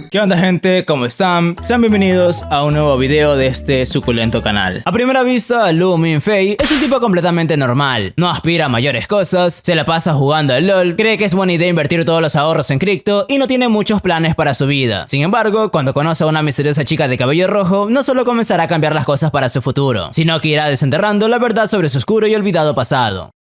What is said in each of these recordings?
¿Qué onda, gente? ¿Cómo están? Sean bienvenidos a un nuevo video de este suculento canal. A primera vista, Lu Minfei es un tipo completamente normal. No aspira a mayores cosas, se la pasa jugando al LOL, cree que es buena idea invertir todos los ahorros en cripto y no tiene muchos planes para su vida. Sin embargo, cuando conoce a una misteriosa chica de cabello rojo, no solo comenzará a cambiar las cosas para su futuro, sino que irá desenterrando la verdad sobre su oscuro y olvidado pasado.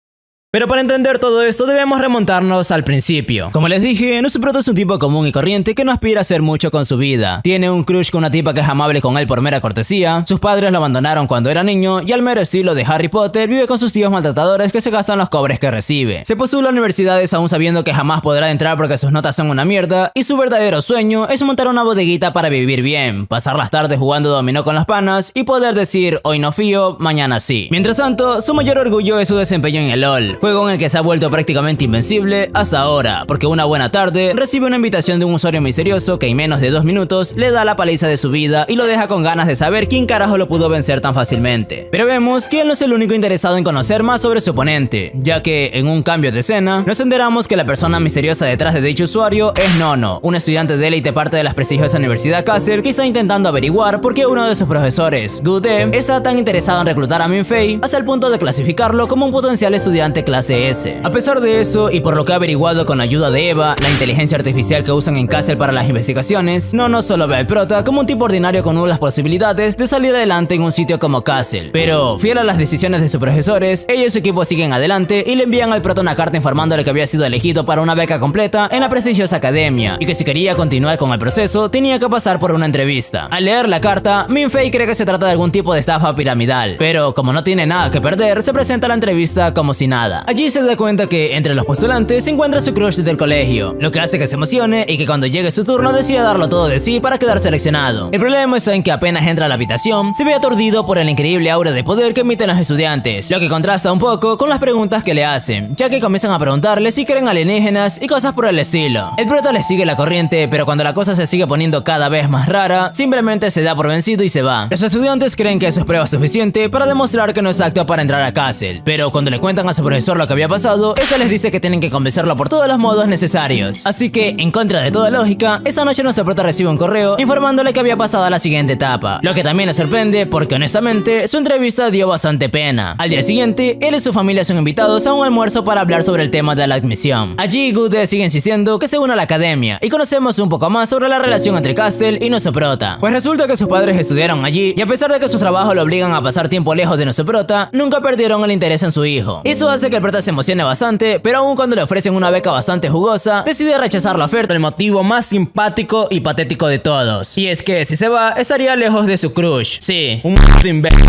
Pero para entender todo esto debemos remontarnos al principio. Como les dije, nuestro prota es un tipo común y corriente que no aspira a hacer mucho con su vida. Tiene un crush con una tipa que es amable con él por mera cortesía, sus padres lo abandonaron cuando era niño y al mero estilo de Harry Potter vive con sus tíos maltratadores que se gastan los cobres que recibe. Se postula a universidades aún sabiendo que jamás podrá entrar porque sus notas son una mierda y su verdadero sueño es montar una bodeguita para vivir bien, pasar las tardes jugando dominó con las panas y poder decir hoy no fío, mañana sí. Mientras tanto, su mayor orgullo es su desempeño en el LOL. Juego en el que se ha vuelto prácticamente invencible hasta ahora, porque una buena tarde recibe una invitación de un usuario misterioso que en menos de 2 minutos le da la paliza de su vida y lo deja con ganas de saber quién carajo lo pudo vencer tan fácilmente. Pero vemos que él no es el único interesado en conocer más sobre su oponente, ya que en un cambio de escena nos enteramos que la persona misteriosa detrás de dicho usuario es Nono, un estudiante de élite parte de la prestigiosa Universidad Kasser que está intentando averiguar por qué uno de sus profesores, Gude, está tan interesado en reclutar a Minfei hasta el punto de clasificarlo como un potencial estudiante clase S. A pesar de eso, y por lo que ha averiguado con ayuda de Eva, la inteligencia artificial que usan en Castle para las investigaciones, no solo ve al prota como un tipo ordinario con nulas posibilidades de salir adelante en un sitio como Castle, pero fiel a las decisiones de sus profesores, ella y su equipo siguen adelante y le envían al prota una carta informándole que había sido elegido para una beca completa en la prestigiosa academia y que si quería continuar con el proceso tenía que pasar por una entrevista. Al leer la carta, Minfei cree que se trata de algún tipo de estafa piramidal, pero como no tiene nada que perder, se presenta a la entrevista como si nada. Allí se da cuenta que entre los postulantes se encuentra su crush del colegio, lo que hace que se emocione y que cuando llegue su turno decida darlo todo de sí para quedar seleccionado. El problema está en que apenas entra a la habitación, se ve aturdido por el increíble aura de poder que emiten los estudiantes, lo que contrasta un poco con las preguntas que le hacen, ya que comienzan a preguntarle si creen alienígenas y cosas por el estilo. El prota le sigue la corriente, pero cuando la cosa se sigue poniendo cada vez más rara, simplemente se da por vencido y se va. Los estudiantes creen que eso es prueba suficiente para demostrar que no es apto para entrar a Castle, pero cuando le cuentan a su profesor lo que había pasado, ese les dice que tienen que convencerlo por todos los modos necesarios. Así que, en contra de toda lógica, esa noche nuestro prota recibe un correo informándole que había pasado a la siguiente etapa, lo que también le sorprende porque honestamente su entrevista dio bastante pena. Al día siguiente, él y su familia son invitados a un almuerzo para hablar sobre el tema de la admisión. Allí Gude sigue insistiendo que se una a la academia y conocemos un poco más sobre la relación entre Castle y nuestro prota. Pues resulta que sus padres estudiaron allí y a pesar de que sus trabajos lo obligan a pasar tiempo lejos de nuestro prota, nunca perdieron el interés en su hijo. Eso hace que el prota se emocione bastante, pero aún cuando le ofrecen una beca bastante jugosa, decide rechazar la oferta, el motivo más simpático y patético de todos. Y es que si se va, estaría lejos de su crush. Sí, un imbécil.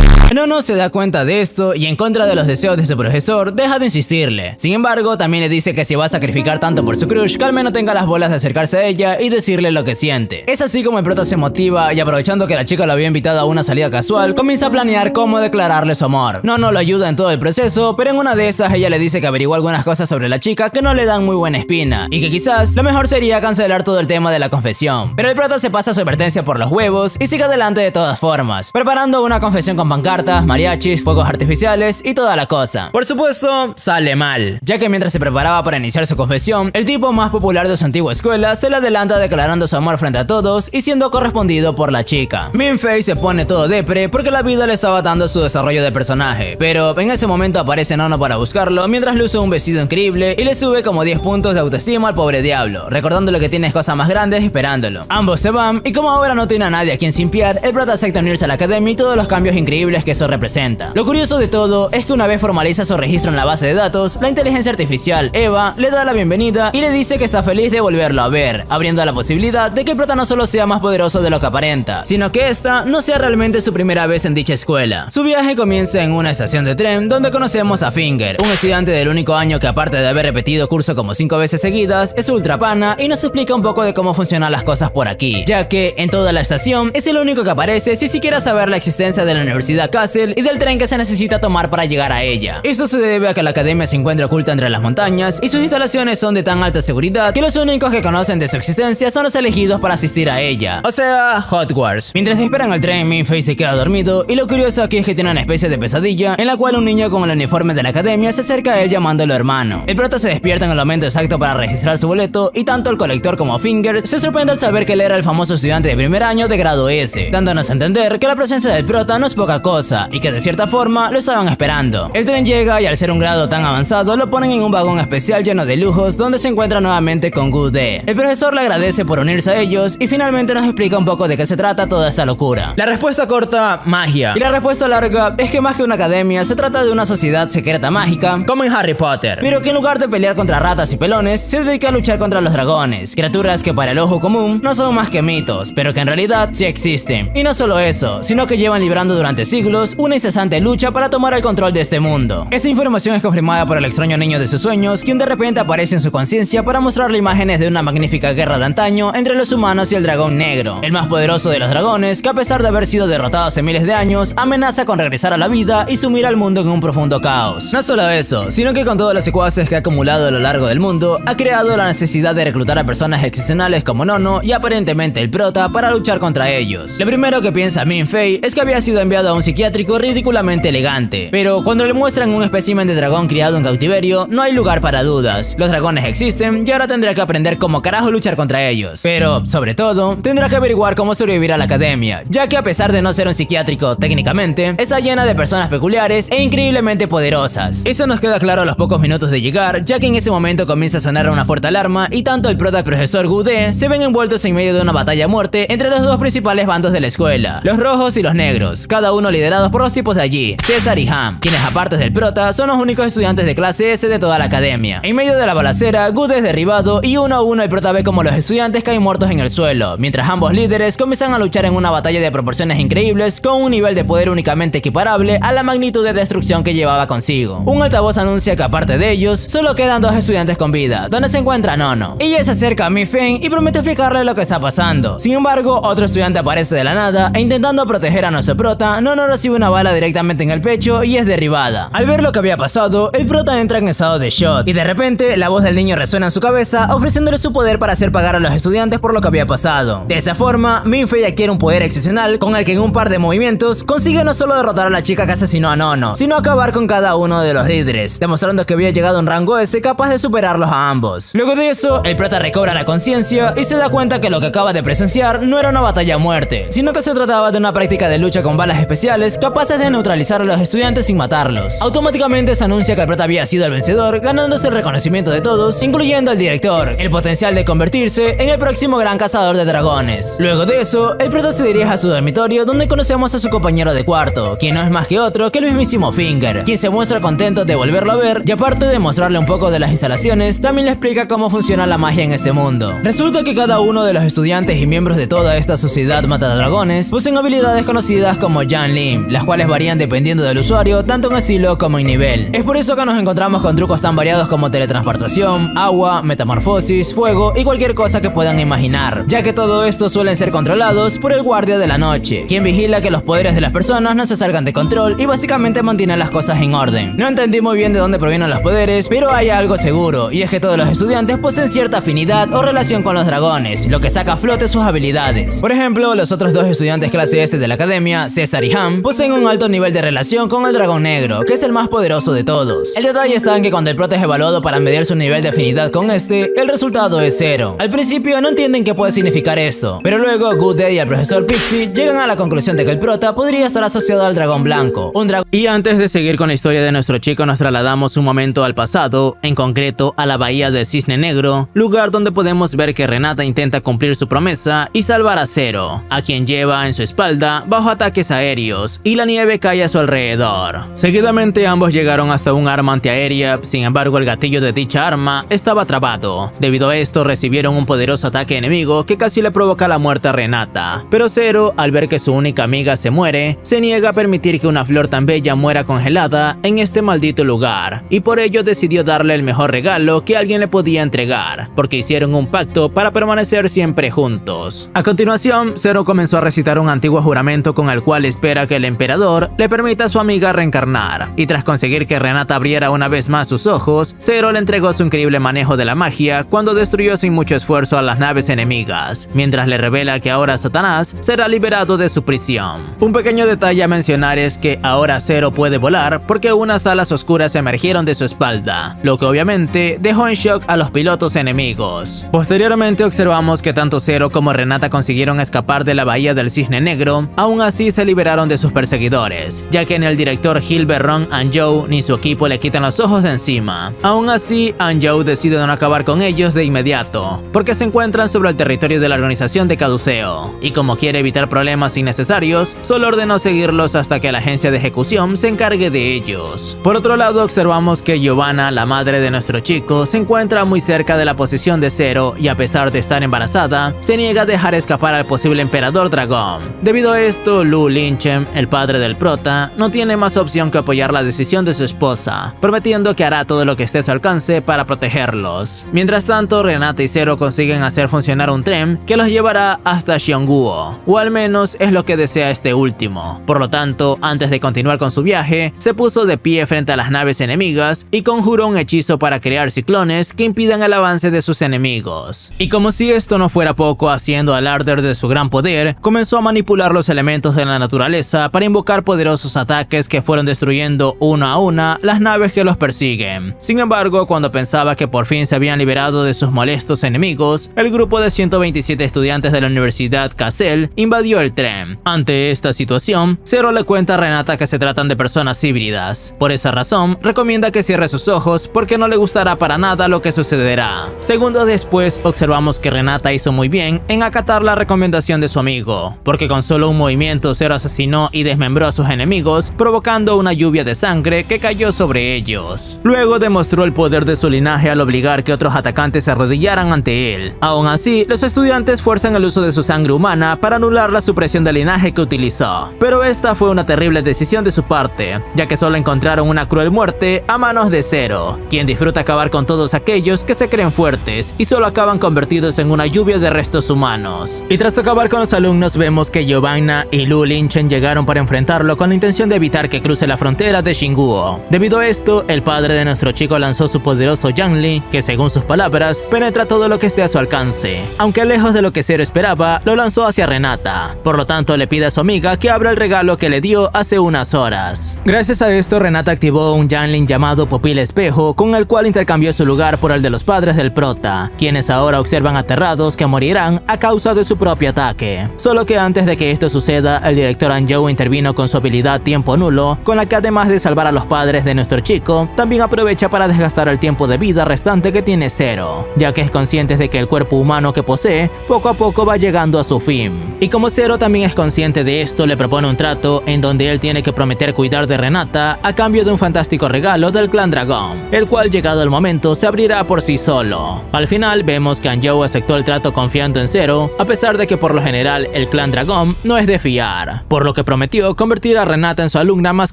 No se da cuenta de esto y en contra de los deseos de su profesor, deja de insistirle. Sin embargo, también le dice que si va a sacrificar tanto por su crush, que al menos tenga las bolas de acercarse a ella y decirle lo que siente. Es así como el prota se motiva y aprovechando que la chica lo había invitado a una salida casual, comienza a planear cómo declararle su amor. No lo ayuda en todo el proceso, pero en una de esas ella le dice que averiguó algunas cosas sobre la chica que no le dan muy buena espina y que quizás lo mejor sería cancelar todo el tema de la confesión. Pero el prota se pasa su advertencia por los huevos y sigue adelante de todas formas, preparando una confesión con pancartas, mariachis, fuegos artificiales y toda la cosa. Por supuesto, sale mal, ya que mientras se preparaba para iniciar su confesión, el tipo más popular de su antigua escuela se le adelanta declarando su amor frente a todos y siendo correspondido por la chica. Minfei se pone todo depre porque la vida le estaba dando su desarrollo de personaje, pero en ese momento aparece Nono para buscarlo mientras luce un vestido increíble y le sube como 10 puntos de autoestima al pobre diablo, recordándole que tienes cosas más grandes esperándolo. Ambos se van y como ahora no tiene a nadie a quien simpiar, el prota acepta unirse a la academia y todos los cambios increíbles que eso representa. Lo curioso de todo es que una vez formaliza su registro en la base de datos, la inteligencia artificial Eva le da la bienvenida y le dice que está feliz de volverlo a ver, abriendo la posibilidad de que el prota no solo sea más poderoso de lo que aparenta, sino que esta no sea realmente su primera vez en dicha escuela. Su viaje comienza en una estación de tren donde conocemos a Finger, un estudiante del único año que aparte de haber repetido curso como 5 veces seguidas, es ultra pana y nos explica un poco de cómo funcionan las cosas por aquí, ya que en toda la estación es el único que aparece sin siquiera saber la existencia de la Universidad la Castle y del tren que se necesita tomar para llegar a ella. Esto se debe a que la academia se encuentra oculta entre las montañas y sus instalaciones son de tan alta seguridad que los únicos que conocen de su existencia son los elegidos para asistir a ella, o sea, Hogwarts. Mientras esperan el tren, Minfei se queda dormido y lo curioso aquí es que tiene una especie de pesadilla en la cual un niño con el uniforme de la academia se acerca a él llamándolo hermano. El prota se despierta en el momento exacto para registrar su boleto y tanto el colector como Fingers se sorprende al saber que él era el famoso estudiante de primer año de grado S, dándonos a entender que la presencia del prota no es poca cosa y que de cierta forma lo estaban esperando. El tren llega y al ser un grado tan avanzado lo ponen en un vagón especial lleno de lujos donde se encuentra nuevamente con Good Day. El profesor le agradece por unirse a ellos y finalmente nos explica un poco de qué se trata toda esta locura. La respuesta corta, magia. Y la respuesta larga es que más que una academia se trata de una sociedad secreta mágica como en Harry Potter, pero que en lugar de pelear contra ratas y pelones se dedica a luchar contra los dragones, criaturas que para el ojo común no son más que mitos, pero que en realidad sí existen. Y no solo eso, sino que llevan librando durante siglos una incesante lucha para tomar el control de este mundo. Esta información es confirmada por el extraño niño de sus sueños, quien de repente aparece en su conciencia para mostrarle imágenes de una magnífica guerra de antaño entre los humanos y el dragón negro, el más poderoso de los dragones, que a pesar de haber sido derrotado hace miles de años, amenaza con regresar a la vida y sumir al mundo en un profundo caos. No solo eso, sino que con todos los secuaces que ha acumulado a lo largo del mundo, ha creado la necesidad de reclutar a personas excepcionales como Nono y aparentemente el prota para luchar contra ellos. Lo primero que piensa Minfei es que había sido enviado a un psiquiátrico ridículamente elegante, pero cuando le muestran un espécimen de dragón criado en cautiverio, no hay lugar para dudas. Los dragones existen y ahora tendrá que aprender cómo carajo luchar contra ellos. Pero, sobre todo, tendrá que averiguar cómo sobrevivir a la academia, ya que a pesar de no ser un psiquiátrico técnicamente, está llena de personas peculiares e increíblemente poderosas. Eso nos queda claro a los pocos minutos de llegar, ya que en ese momento comienza a sonar una fuerte alarma y tanto el prota y profesor Gude se ven envueltos en medio de una batalla a muerte entre los dos principales bandos de la escuela, los rojos y los negros, cada uno liderados por los tipos de allí, César y Ham, quienes aparte del prota son los únicos estudiantes de clase S de toda la academia. En medio de la balacera, Gude es derribado y uno a uno el prota ve como los estudiantes caen muertos en el suelo, mientras ambos líderes comienzan a luchar en una batalla de proporciones increíbles con un nivel de poder únicamente equiparable a la magnitud de destrucción que llevaba consigo. Un altavoz anuncia que aparte de ellos, solo quedan dos estudiantes con vida, donde se encuentra Nono. Ella se acerca a Minfei y promete explicarle lo que está pasando. Sin embargo, otro estudiante aparece de la nada e intentando proteger a nuestro prota, Nono recibe una bala directamente en el pecho y es derribada. Al ver lo que había pasado, el prota entra en estado de shock y de repente la voz del niño resuena en su cabeza ofreciéndole su poder para hacer pagar a los estudiantes por lo que había pasado. De esa forma, Minfei adquiere un poder excepcional con el que en un par de movimientos consigue no solo derrotar a la chica que asesinó a Nono, sino acabar con cada uno de los líderes, demostrando que había llegado a un rango S capaz de superarlos a ambos. Luego de eso, el prota recobra la conciencia y se da cuenta que lo que acaba de presenciar no era una batalla a muerte, sino que se trataba de una práctica de lucha con balas especiales capaces de neutralizar a los estudiantes sin matarlos. Automáticamente se anuncia que el prota había sido el vencedor, ganándose el reconocimiento de todos, incluyendo al director, el potencial de convertirse en el próximo gran cazador de dragones. Luego de eso, el prota se dirige a su dormitorio donde conocemos a su compañero de cuarto, quien no es más que otro que el mismísimo Finger, quien se muestra contento de volverlo a ver y aparte de mostrarle un poco de las instalaciones, también le explica cómo funciona la magia en este mundo. Resulta que cada uno de los estudiantes y miembros de toda esta sociedad matadragones poseen habilidades conocidas como Jan Lim, las cuales varían dependiendo del usuario, tanto en estilo como en nivel. Es por eso que nos encontramos con trucos tan variados como teletransportación, agua, metamorfosis, fuego y cualquier cosa que puedan imaginar, ya que todo esto suelen ser controlados por el guardia de la noche, quien vigila que los poderes de las personas no se salgan de control y básicamente mantiene las cosas en orden. No entendí muy bien de dónde provienen los poderes, pero hay algo seguro, y es que todos los estudiantes poseen cierta afinidad o relación con los dragones, lo que saca a flote sus habilidades. Por ejemplo, los otros dos estudiantes clase S de la academia, César y Ham, poseen un alto nivel de relación con el dragón negro, que es el más poderoso de todos. El detalle está en que cuando el prota es evaluado para medir su nivel de afinidad con este, el resultado es 0. Al principio no entienden qué puede significar esto, pero luego Good Day y el profesor Pixie llegan a la conclusión de que el prota podría estar asociado al dragón blanco, Y antes de seguir con la historia de nuestro chico, nos trasladamos un momento al pasado, en concreto a la bahía del Cisne Negro, lugar donde podemos ver que Renata intenta cumplir su promesa y salvar a Zero, a quien lleva en su espalda bajo ataques aéreos, y la nieve cae a su alrededor. Seguidamente ambos llegaron hasta un arma antiaérea, sin embargo el gatillo de dicha arma estaba trabado. Debido a esto recibieron un poderoso ataque enemigo que casi le provoca la muerte a Renata, pero Zero, al ver que su única amiga se muere, se niega a permitir que una flor tan bella muera congelada en este maldito lugar, y por ello decidió darle el mejor regalo que alguien le podía entregar, porque hicieron un pacto para permanecer siempre juntos. A continuación, Zero comenzó a recitar un antiguo juramento con el cual espera que el emperador le permite a su amiga reencarnar, y tras conseguir que Renata abriera una vez más sus ojos, Zero le entregó su increíble manejo de la magia cuando destruyó sin mucho esfuerzo a las naves enemigas, mientras le revela que ahora Satanás será liberado de su prisión. Un pequeño detalle a mencionar es que ahora Zero puede volar porque unas alas oscuras emergieron de su espalda, lo que obviamente dejó en shock a los pilotos enemigos. Posteriormente observamos que tanto Zero como Renata consiguieron escapar de la bahía del Cisne Negro, aún así se liberaron de sus perseguidores, ya que ni el director Hilbert Ron Anjou ni su equipo le quitan los ojos de encima. Aún así, Anjou decide no acabar con ellos de inmediato, porque se encuentran sobre el territorio de la organización de Caduceo, y como quiere evitar problemas innecesarios, solo ordenó seguirlos hasta que la agencia de ejecución se encargue de ellos. Por otro lado, observamos que Giovanna, la madre de nuestro chico, se encuentra muy cerca de la posición de Zero y a pesar de estar embarazada, se niega a dejar escapar al posible emperador dragón. Debido a esto, Lu Linchem, el padre del prota, no tiene más opción que apoyar la decisión de su esposa, prometiendo que hará todo lo que esté a su alcance para protegerlos. Mientras tanto, Renata y Zero consiguen hacer funcionar un tren que los llevará hasta Xiongguo, o al menos es lo que desea este último. Por lo tanto, antes de continuar con su viaje, se puso de pie frente a las naves enemigas y conjuró un hechizo para crear ciclones que impidan el avance de sus enemigos. Y como si esto no fuera poco, haciendo alarde de su gran poder, comenzó a manipular los elementos de la naturaleza para invocar poderosos ataques que fueron destruyendo una a una las naves que los persiguen. Sin embargo, cuando pensaba que por fin se habían liberado de sus molestos enemigos, el grupo de 127 estudiantes de la Universidad Cassel invadió el tren. Ante esta situación, Zero le cuenta a Renata que se tratan de personas híbridas. Por esa razón, recomienda que cierre sus ojos porque no le gustará para nada lo que sucederá. Segundos después, observamos que Renata hizo muy bien en acatar la recomendación de su amigo, porque con solo un movimiento Zero asesinó y desmembró a sus enemigos, provocando una lluvia de sangre que cayó sobre ellos. Luego demostró el poder de su linaje al obligar que otros atacantes se arrodillaran ante él. Aún así, los estudiantes fuerzan el uso de su sangre humana para anular la supresión de linaje que utilizó. Pero esta fue una terrible decisión de su parte, ya que solo encontraron una cruel muerte a manos de Zero, quien disfruta acabar con todos aquellos que se creen fuertes y solo acaban convertidos en una lluvia de restos humanos. Y tras acabar con los alumnos, vemos que Giovanna y Lu Linchem llegaron para enfrentarlo con la intención de evitar que cruce la frontera de Xingguo. Debido a esto, el padre de nuestro chico lanzó su poderoso Yangli, que según sus palabras, penetra todo lo que esté a su alcance. Aunque lejos de lo que Zero esperaba, lo lanzó hacia Renata. Por lo tanto, le pide a su amiga que abra el regalo que le dio hace unas horas. Gracias a esto, Renata activó un Yangling llamado Pupila Espejo, con el cual intercambió su lugar por el de los padres del prota, quienes ahora observan aterrados que morirán a causa de su propio ataque. Solo que antes de que esto suceda, el director Anjou intervino con su habilidad Tiempo Nulo, con la que además de salvar a los padres de nuestro chico, también aprovecha para desgastar el tiempo de vida restante que tiene Zero, ya que es consciente de que el cuerpo humano que posee poco a poco va llegando a su fin. Y como Zero también es consciente de esto, le propone un trato en donde él tiene que prometer cuidar de Renata a cambio de un fantástico regalo del clan dragón, el cual llegado el momento se abrirá por sí solo. Al final vemos que Anjou aceptó el trato confiando en Zero, a pesar de que por lo general el clan dragón no es de fiar, por lo que prometió convertir a Renata en su alumna más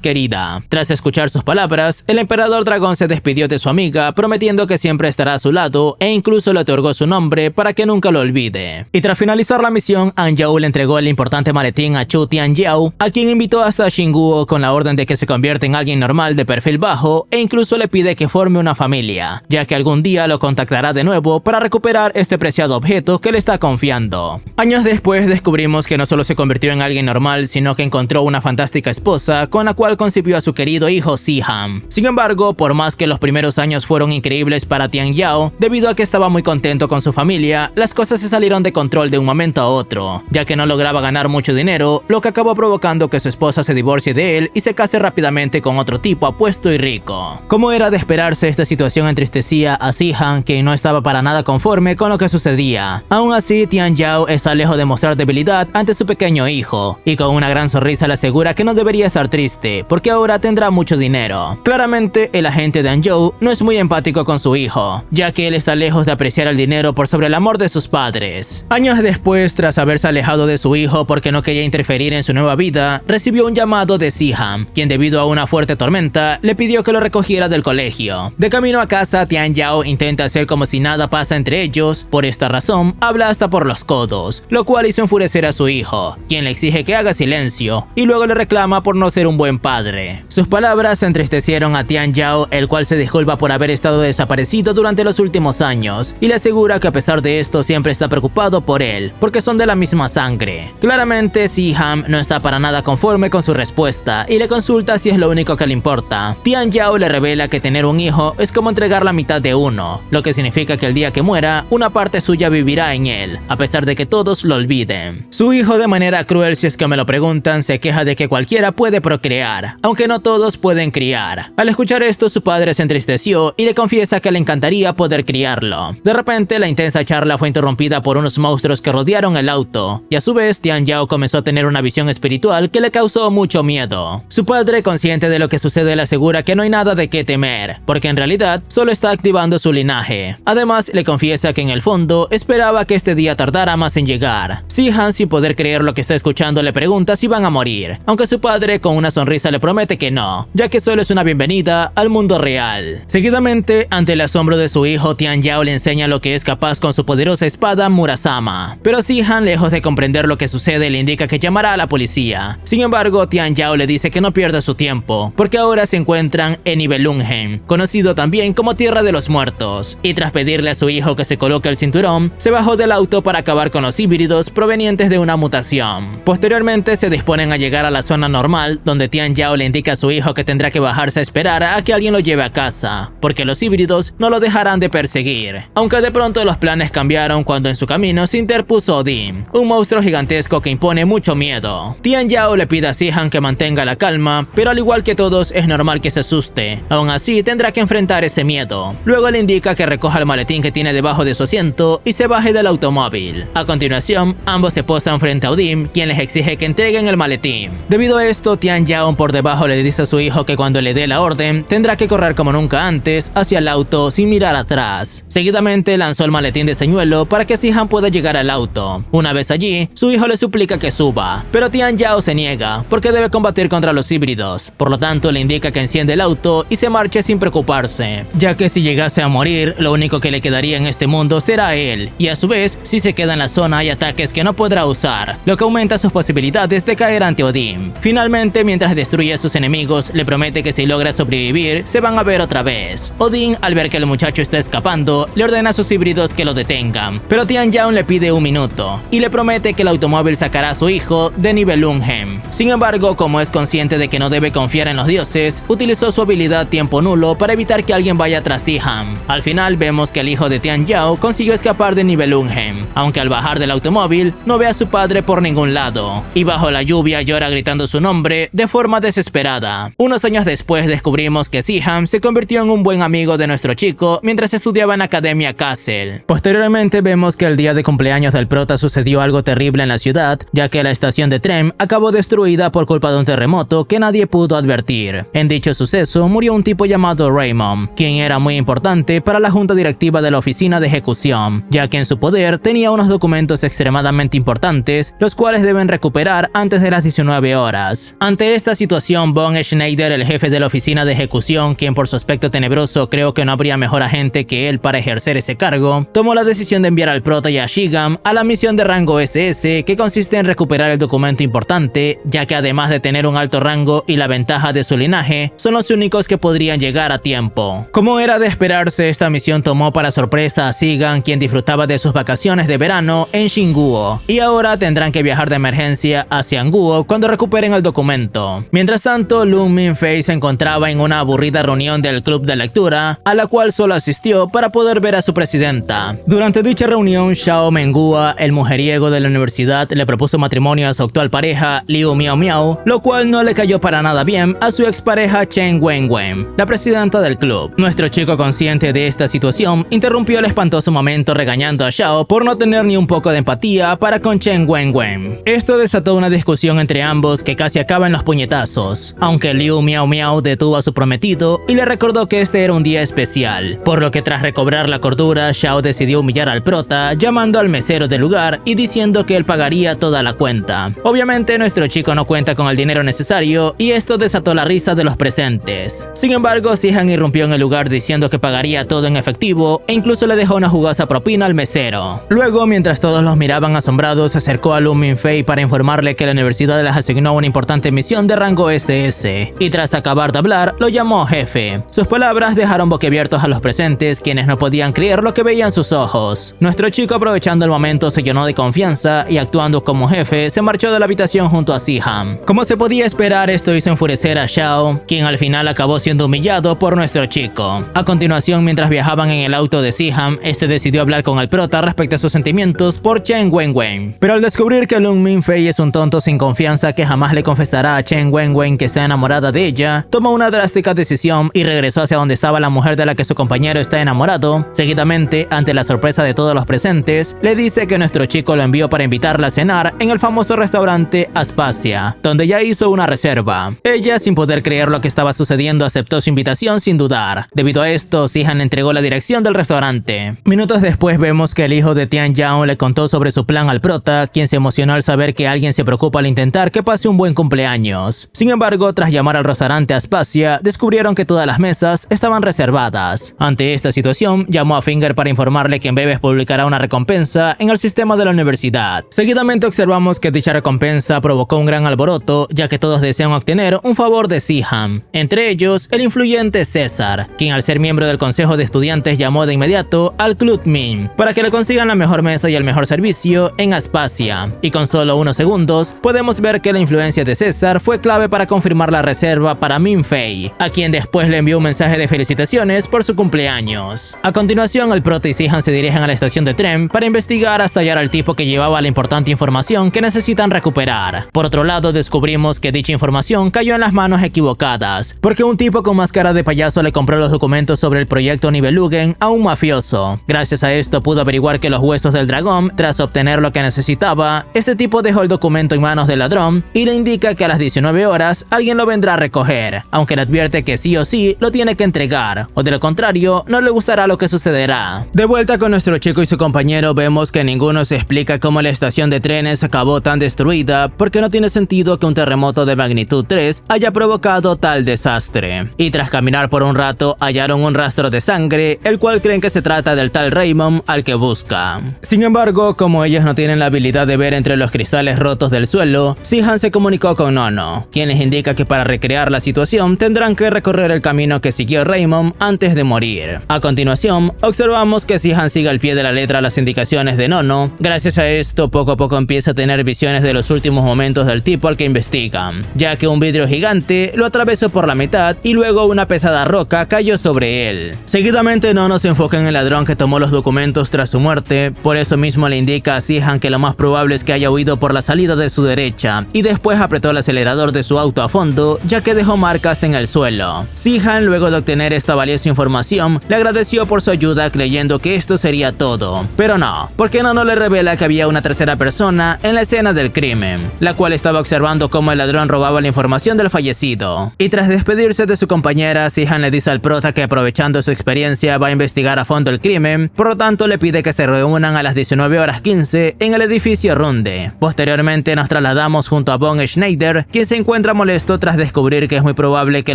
querida. Tras escuchar sus palabras, el emperador dragón se despidió de su amiga, prometiendo que siempre estará a su lado e incluso le otorgó su nombre para que nunca lo olvide. Y tras finalizar la misión, Anjou le entregó el importante maletín a Chu Tianyao, a quien invitó hasta Xingguo con la orden de que se convierta en alguien normal de perfil bajo e incluso le pide que forme una familia, ya que algún día lo contactará de nuevo para recuperar este preciado objeto que le está confiando. Años después descubrimos que no solo se convirtió en alguien normal, sino que encontró una fantástica esposa con la cual concibió a su querido hijo Siham. Sin embargo, por más que los primeros años fueron increíbles para Tianyao, debido a que estaba muy contento con su familia, las cosas se salieron de control de un momento a otro, ya que no lograba ganar mucho dinero, lo que acabó provocando que su esposa se divorcie de él y se case rápidamente con otro tipo apuesto y rico. Como era de esperarse, esta situación entristecía a Siham, quien no estaba para nada conforme con lo que sucedía. Aún así, Tianyao está lejos de mostrar debilidad ante su pequeño hijo, y con una gran sonrisa le asegura que no debería estar triste, porque ahora tendrá mucho dinero. Claramente, el agente de Anjou no es muy empático con su hijo, ya que él está lejos de apreciar el dinero por sobre el amor de sus padres. Años después, tras haberse alejado de su hijo porque no quería interferir en su nueva vida, recibió un llamado de Siham, quien debido a una fuerte tormenta, le pidió que lo recogiera del colegio. De camino a casa, Tianyao intenta hacer como si nada pasa entre ellos. Por esta razón, habla hasta por los codos, lo cual hizo enfurecer a su hijo, quien le exige que haga silencio novio y luego le reclama por no ser un buen padre. Sus palabras entristecieron a Tian Yao, el cual se disculpa por haber estado desaparecido durante los últimos años y le asegura que a pesar de esto siempre está preocupado por él, porque son de la misma sangre. Claramente, Si-han no está para nada conforme con su respuesta y le consulta si es lo único que le importa. Tian Yao le revela que tener un hijo es como entregar la mitad de uno, lo que significa que el día que muera, una parte suya vivirá en él, a pesar de que todos lo olviden. Su hijo, de manera cruel si es que me lo preguntan, se queja de que cualquiera puede procrear, aunque no todos pueden criar. Al escuchar esto, su padre se entristeció y le confiesa que le encantaría poder criarlo. De repente, la intensa charla fue interrumpida por unos monstruos que rodearon el auto, y a su vez Tian Yao comenzó a tener una visión espiritual que le causó mucho miedo. Su padre, consciente de lo que sucede, le asegura que no hay nada de qué temer, porque en realidad solo está activando su linaje. Además, le confiesa que en el fondo esperaba que este día tardara más en llegar. Si-han, sin poder creer lo que está escuchando, le pregunta si van a morir, aunque su padre con una sonrisa le promete que no, ya que solo es una bienvenida al mundo real. Seguidamente, ante el asombro de su hijo, Tian Yao le enseña lo que es capaz con su poderosa espada Murasama. Pero Si-han, lejos de comprender lo que sucede, le indica que llamará a la policía. Sin embargo, Tian Yao le dice que no pierda su tiempo, porque ahora se encuentran en Nibelungen, conocido también como Tierra de los Muertos, y tras pedirle a su hijo que se coloque el cinturón, se bajó del auto para acabar con los híbridos provenientes de una mutación. Posteriormente se disponen a llegar a la zona normal, donde Tian Yao le indica a su hijo que tendrá que bajarse a esperar a que alguien lo lleve a casa, porque los híbridos no lo dejarán de perseguir. Aunque de pronto los planes cambiaron cuando en su camino se interpuso Odin, un monstruo gigantesco que impone mucho miedo. Tian Yao le pide a Si-han que mantenga la calma, pero al igual que todos es normal que se asuste. Aún así tendrá que enfrentar ese miedo. Luego le indica que recoja el maletín que tiene debajo de su asiento y se baje del automóvil. A continuación, ambos se posan frente a Odin, quien les exige que entreguen el maletín. Debido a esto, Tian Yao por debajo le dice a su hijo que cuando le dé la orden, tendrá que correr como nunca antes hacia el auto sin mirar atrás. Seguidamente lanzó el maletín de señuelo para que Si-han pueda llegar al auto. Una vez allí, su hijo le suplica que suba, pero Tian Yao se niega, porque debe combatir contra los híbridos. Por lo tanto, le indica que enciende el auto y se marche sin preocuparse, ya que si llegase a morir, lo único que le quedaría en este mundo será él, y a su vez, si se queda en la zona hay ataques que no podrá usar, lo que aumenta sus posibilidades de caer ante Odin. Finalmente, mientras destruye a sus enemigos, le promete que si logra sobrevivir, se van a ver otra vez. Odin, al ver que el muchacho está escapando, le ordena a sus híbridos que lo detengan, pero Tian Yao le pide un minuto, y le promete que el automóvil sacará a su hijo de Nibelungen. Sin embargo, como es consciente de que no debe confiar en los dioses, utilizó su habilidad Tiempo Nulo para evitar que alguien vaya tras Si-han. Al final vemos que el hijo de Tian Yao consiguió escapar de Nibelungen, aunque al bajar del automóvil no ve a su padre por ningún lado, y bajo la lluvia llora gritando su nombre de forma desesperada. Unos años después descubrimos que Si-han se convirtió en un buen amigo de nuestro chico mientras estudiaba en Academia Castle. Posteriormente vemos que el día de cumpleaños del prota sucedió algo terrible en la ciudad, ya que la estación de tren acabó destruida por culpa de un terremoto que nadie pudo advertir. En dicho suceso murió un tipo llamado Raymond, quien era muy importante para la junta directiva de la oficina de ejecución, ya que en su poder tenía unos documentos extremadamente importantes, los cuales deben recuperar antes de las 19 horas. Ante esta situación, Von Schneider, el jefe de la oficina de ejecución, quien por su aspecto tenebroso creo que no habría mejor agente que él para ejercer ese cargo, tomó la decisión de enviar al prota y a Shigam a la misión de rango SS, que consiste en recuperar el documento importante, ya que además de tener un alto rango y la ventaja de su linaje, son los únicos que podrían llegar a tiempo. Como era de esperarse, esta misión tomó para sorpresa a Shigam, quien disfrutaba de sus vacaciones de verano en Shinguo, y ahora tendrán que viajar de emergencia hacia Anguo cuando recuperen el documento. Mientras tanto, Lu Minfei se encontraba en una aburrida reunión del club de lectura, a la cual solo asistió para poder ver a su presidenta. Durante dicha reunión, Xiao Menghua, el mujeriego de la universidad, le propuso matrimonio a su actual pareja, Liu Miao Miao, lo cual no le cayó para nada bien a su expareja Chen Wenwen, la presidenta del club. Nuestro chico, consciente de esta situación, interrumpió el espantoso momento regañando a Xiao por no tener ni un poco de empatía para con Chen Wenwen. Esto desató una discusión entre ambos que casi acaba en los puñetazos, aunque Liu Miao Miao detuvo a su prometido y le recordó que este era un día especial, por lo que tras recobrar la cordura, Xiao decidió humillar al prota, llamando al mesero del lugar y diciendo que él pagaría toda la cuenta. Obviamente nuestro chico no cuenta con el dinero necesario y esto desató la risa de los presentes. Sin embargo, Si-han irrumpió en el lugar diciendo que pagaría todo en efectivo e incluso le dejó una jugosa propina al mesero. Luego, mientras todos los miraban asombrados, se acercó a Lu Minfei para informarle que la universidad universidad les asignó una importante misión de rango SS, y tras acabar de hablar, lo llamó jefe. Sus palabras dejaron boquiabiertos a los presentes, quienes no podían creer lo que veían sus ojos. Nuestro chico, aprovechando el momento, se llenó de confianza y, actuando como jefe, se marchó de la habitación junto a Si-han. Como se podía esperar, esto hizo enfurecer a Xiao, quien al final acabó siendo humillado por nuestro chico. A continuación, mientras viajaban en el auto de Si-han, este decidió hablar con el prota respecto a sus sentimientos por Chen Wenwen. Pero al descubrir que Lung Minfei es un tonto sin confianza que jamás le confesará a Chen Wenwen que está enamorada de ella, tomó una drástica decisión y regresó hacia donde estaba la mujer de la que su compañero está enamorado. Seguidamente, ante la sorpresa de todos los presentes, le dice que nuestro chico lo envió para invitarla a cenar en el famoso restaurante Aspasia, donde ya hizo una reserva. Ella, sin poder creer lo que estaba sucediendo, aceptó su invitación sin dudar. Debido a esto, Si-han entregó la dirección del restaurante. Minutos después vemos que el hijo de Tian Yao le contó sobre su plan al prota, quien se emocionó al saber que alguien se preocupa al intentar que pase un buen cumpleaños. Sin embargo, tras llamar al restaurante Aspasia, descubrieron que todas las mesas estaban reservadas. Ante esta situación, llamó a Finger para informarle que en breves publicará una recompensa en el sistema de la universidad. Seguidamente observamos que dicha recompensa provocó un gran alboroto, ya que todos desean obtener un favor de Si-han. Entre ellos, el influyente César, quien al ser miembro del consejo de estudiantes llamó de inmediato al Club Min para que le consigan la mejor mesa y el mejor servicio en Aspasia. Y con solo unos segundos, podemos ver que la influencia de César fue clave para confirmar la reserva para Minfei, a quien después le envió un mensaje de felicitaciones por su cumpleaños. A continuación, el prota y Si-han se dirigen a la estación de tren para investigar hasta hallar al tipo que llevaba la importante información que necesitan recuperar. Por otro lado, descubrimos que dicha información cayó en las manos equivocadas, porque un tipo con máscara de payaso le compró los documentos sobre el proyecto Nibelungen a un mafioso. Gracias a esto pudo averiguar que los huesos del dragón, tras obtener lo que necesitaba, este tipo dejó el documento en manos del ladrón y le indica que a las 19 horas alguien lo vendrá a recoger, aunque le advierte que sí o sí lo tiene que entregar, o de lo contrario no le gustará lo que sucederá. De vuelta con nuestro chico y su compañero, vemos que ninguno se explica cómo la estación de trenes acabó tan destruida, porque no tiene sentido que un terremoto de magnitud 3 haya provocado tal desastre. Y tras caminar por un rato, hallaron un rastro de sangre, el cual creen que se trata del tal Raymond al que busca. Sin embargo, como ellos no tienen la habilidad de ver entre los cristales rotos del suelo, Si-han se comunicó con Nono, quien les indica que para recrear la situación tendrán que recorrer el camino que siguió Raymond antes de morir. A continuación, observamos que Si-han sigue al pie de la letra las indicaciones de Nono. Gracias a esto, poco a poco empieza a tener visiones de los últimos momentos del tipo al que investigan, ya que un vidrio gigante lo atravesó por la mitad y luego una pesada roca cayó sobre él. Seguidamente, Nono se enfoca en el ladrón que tomó los documentos tras su muerte, por eso mismo le indica a Si-han que lo más probable es que haya huido por la salida de su derecha, y después apretó el acelerador de su auto a fondo, ya que dejó marcas en el suelo. Si-han, luego de obtener esta valiosa información, le agradeció por su ayuda creyendo que esto sería todo. Pero no, porque Nono le revela que había una tercera persona en la escena del crimen, la cual estaba observando cómo el ladrón robaba la información del fallecido. Y tras despedirse de su compañera, Si-han le dice al prota que aprovechando su experiencia va a investigar a fondo el crimen, por lo tanto le pide que se reúnan a las 19:15 en el edificio Runde. Posteriormente nos trasladamos junto a Von Schneider, quien se encuentra molesto tras descubrir que es muy probable que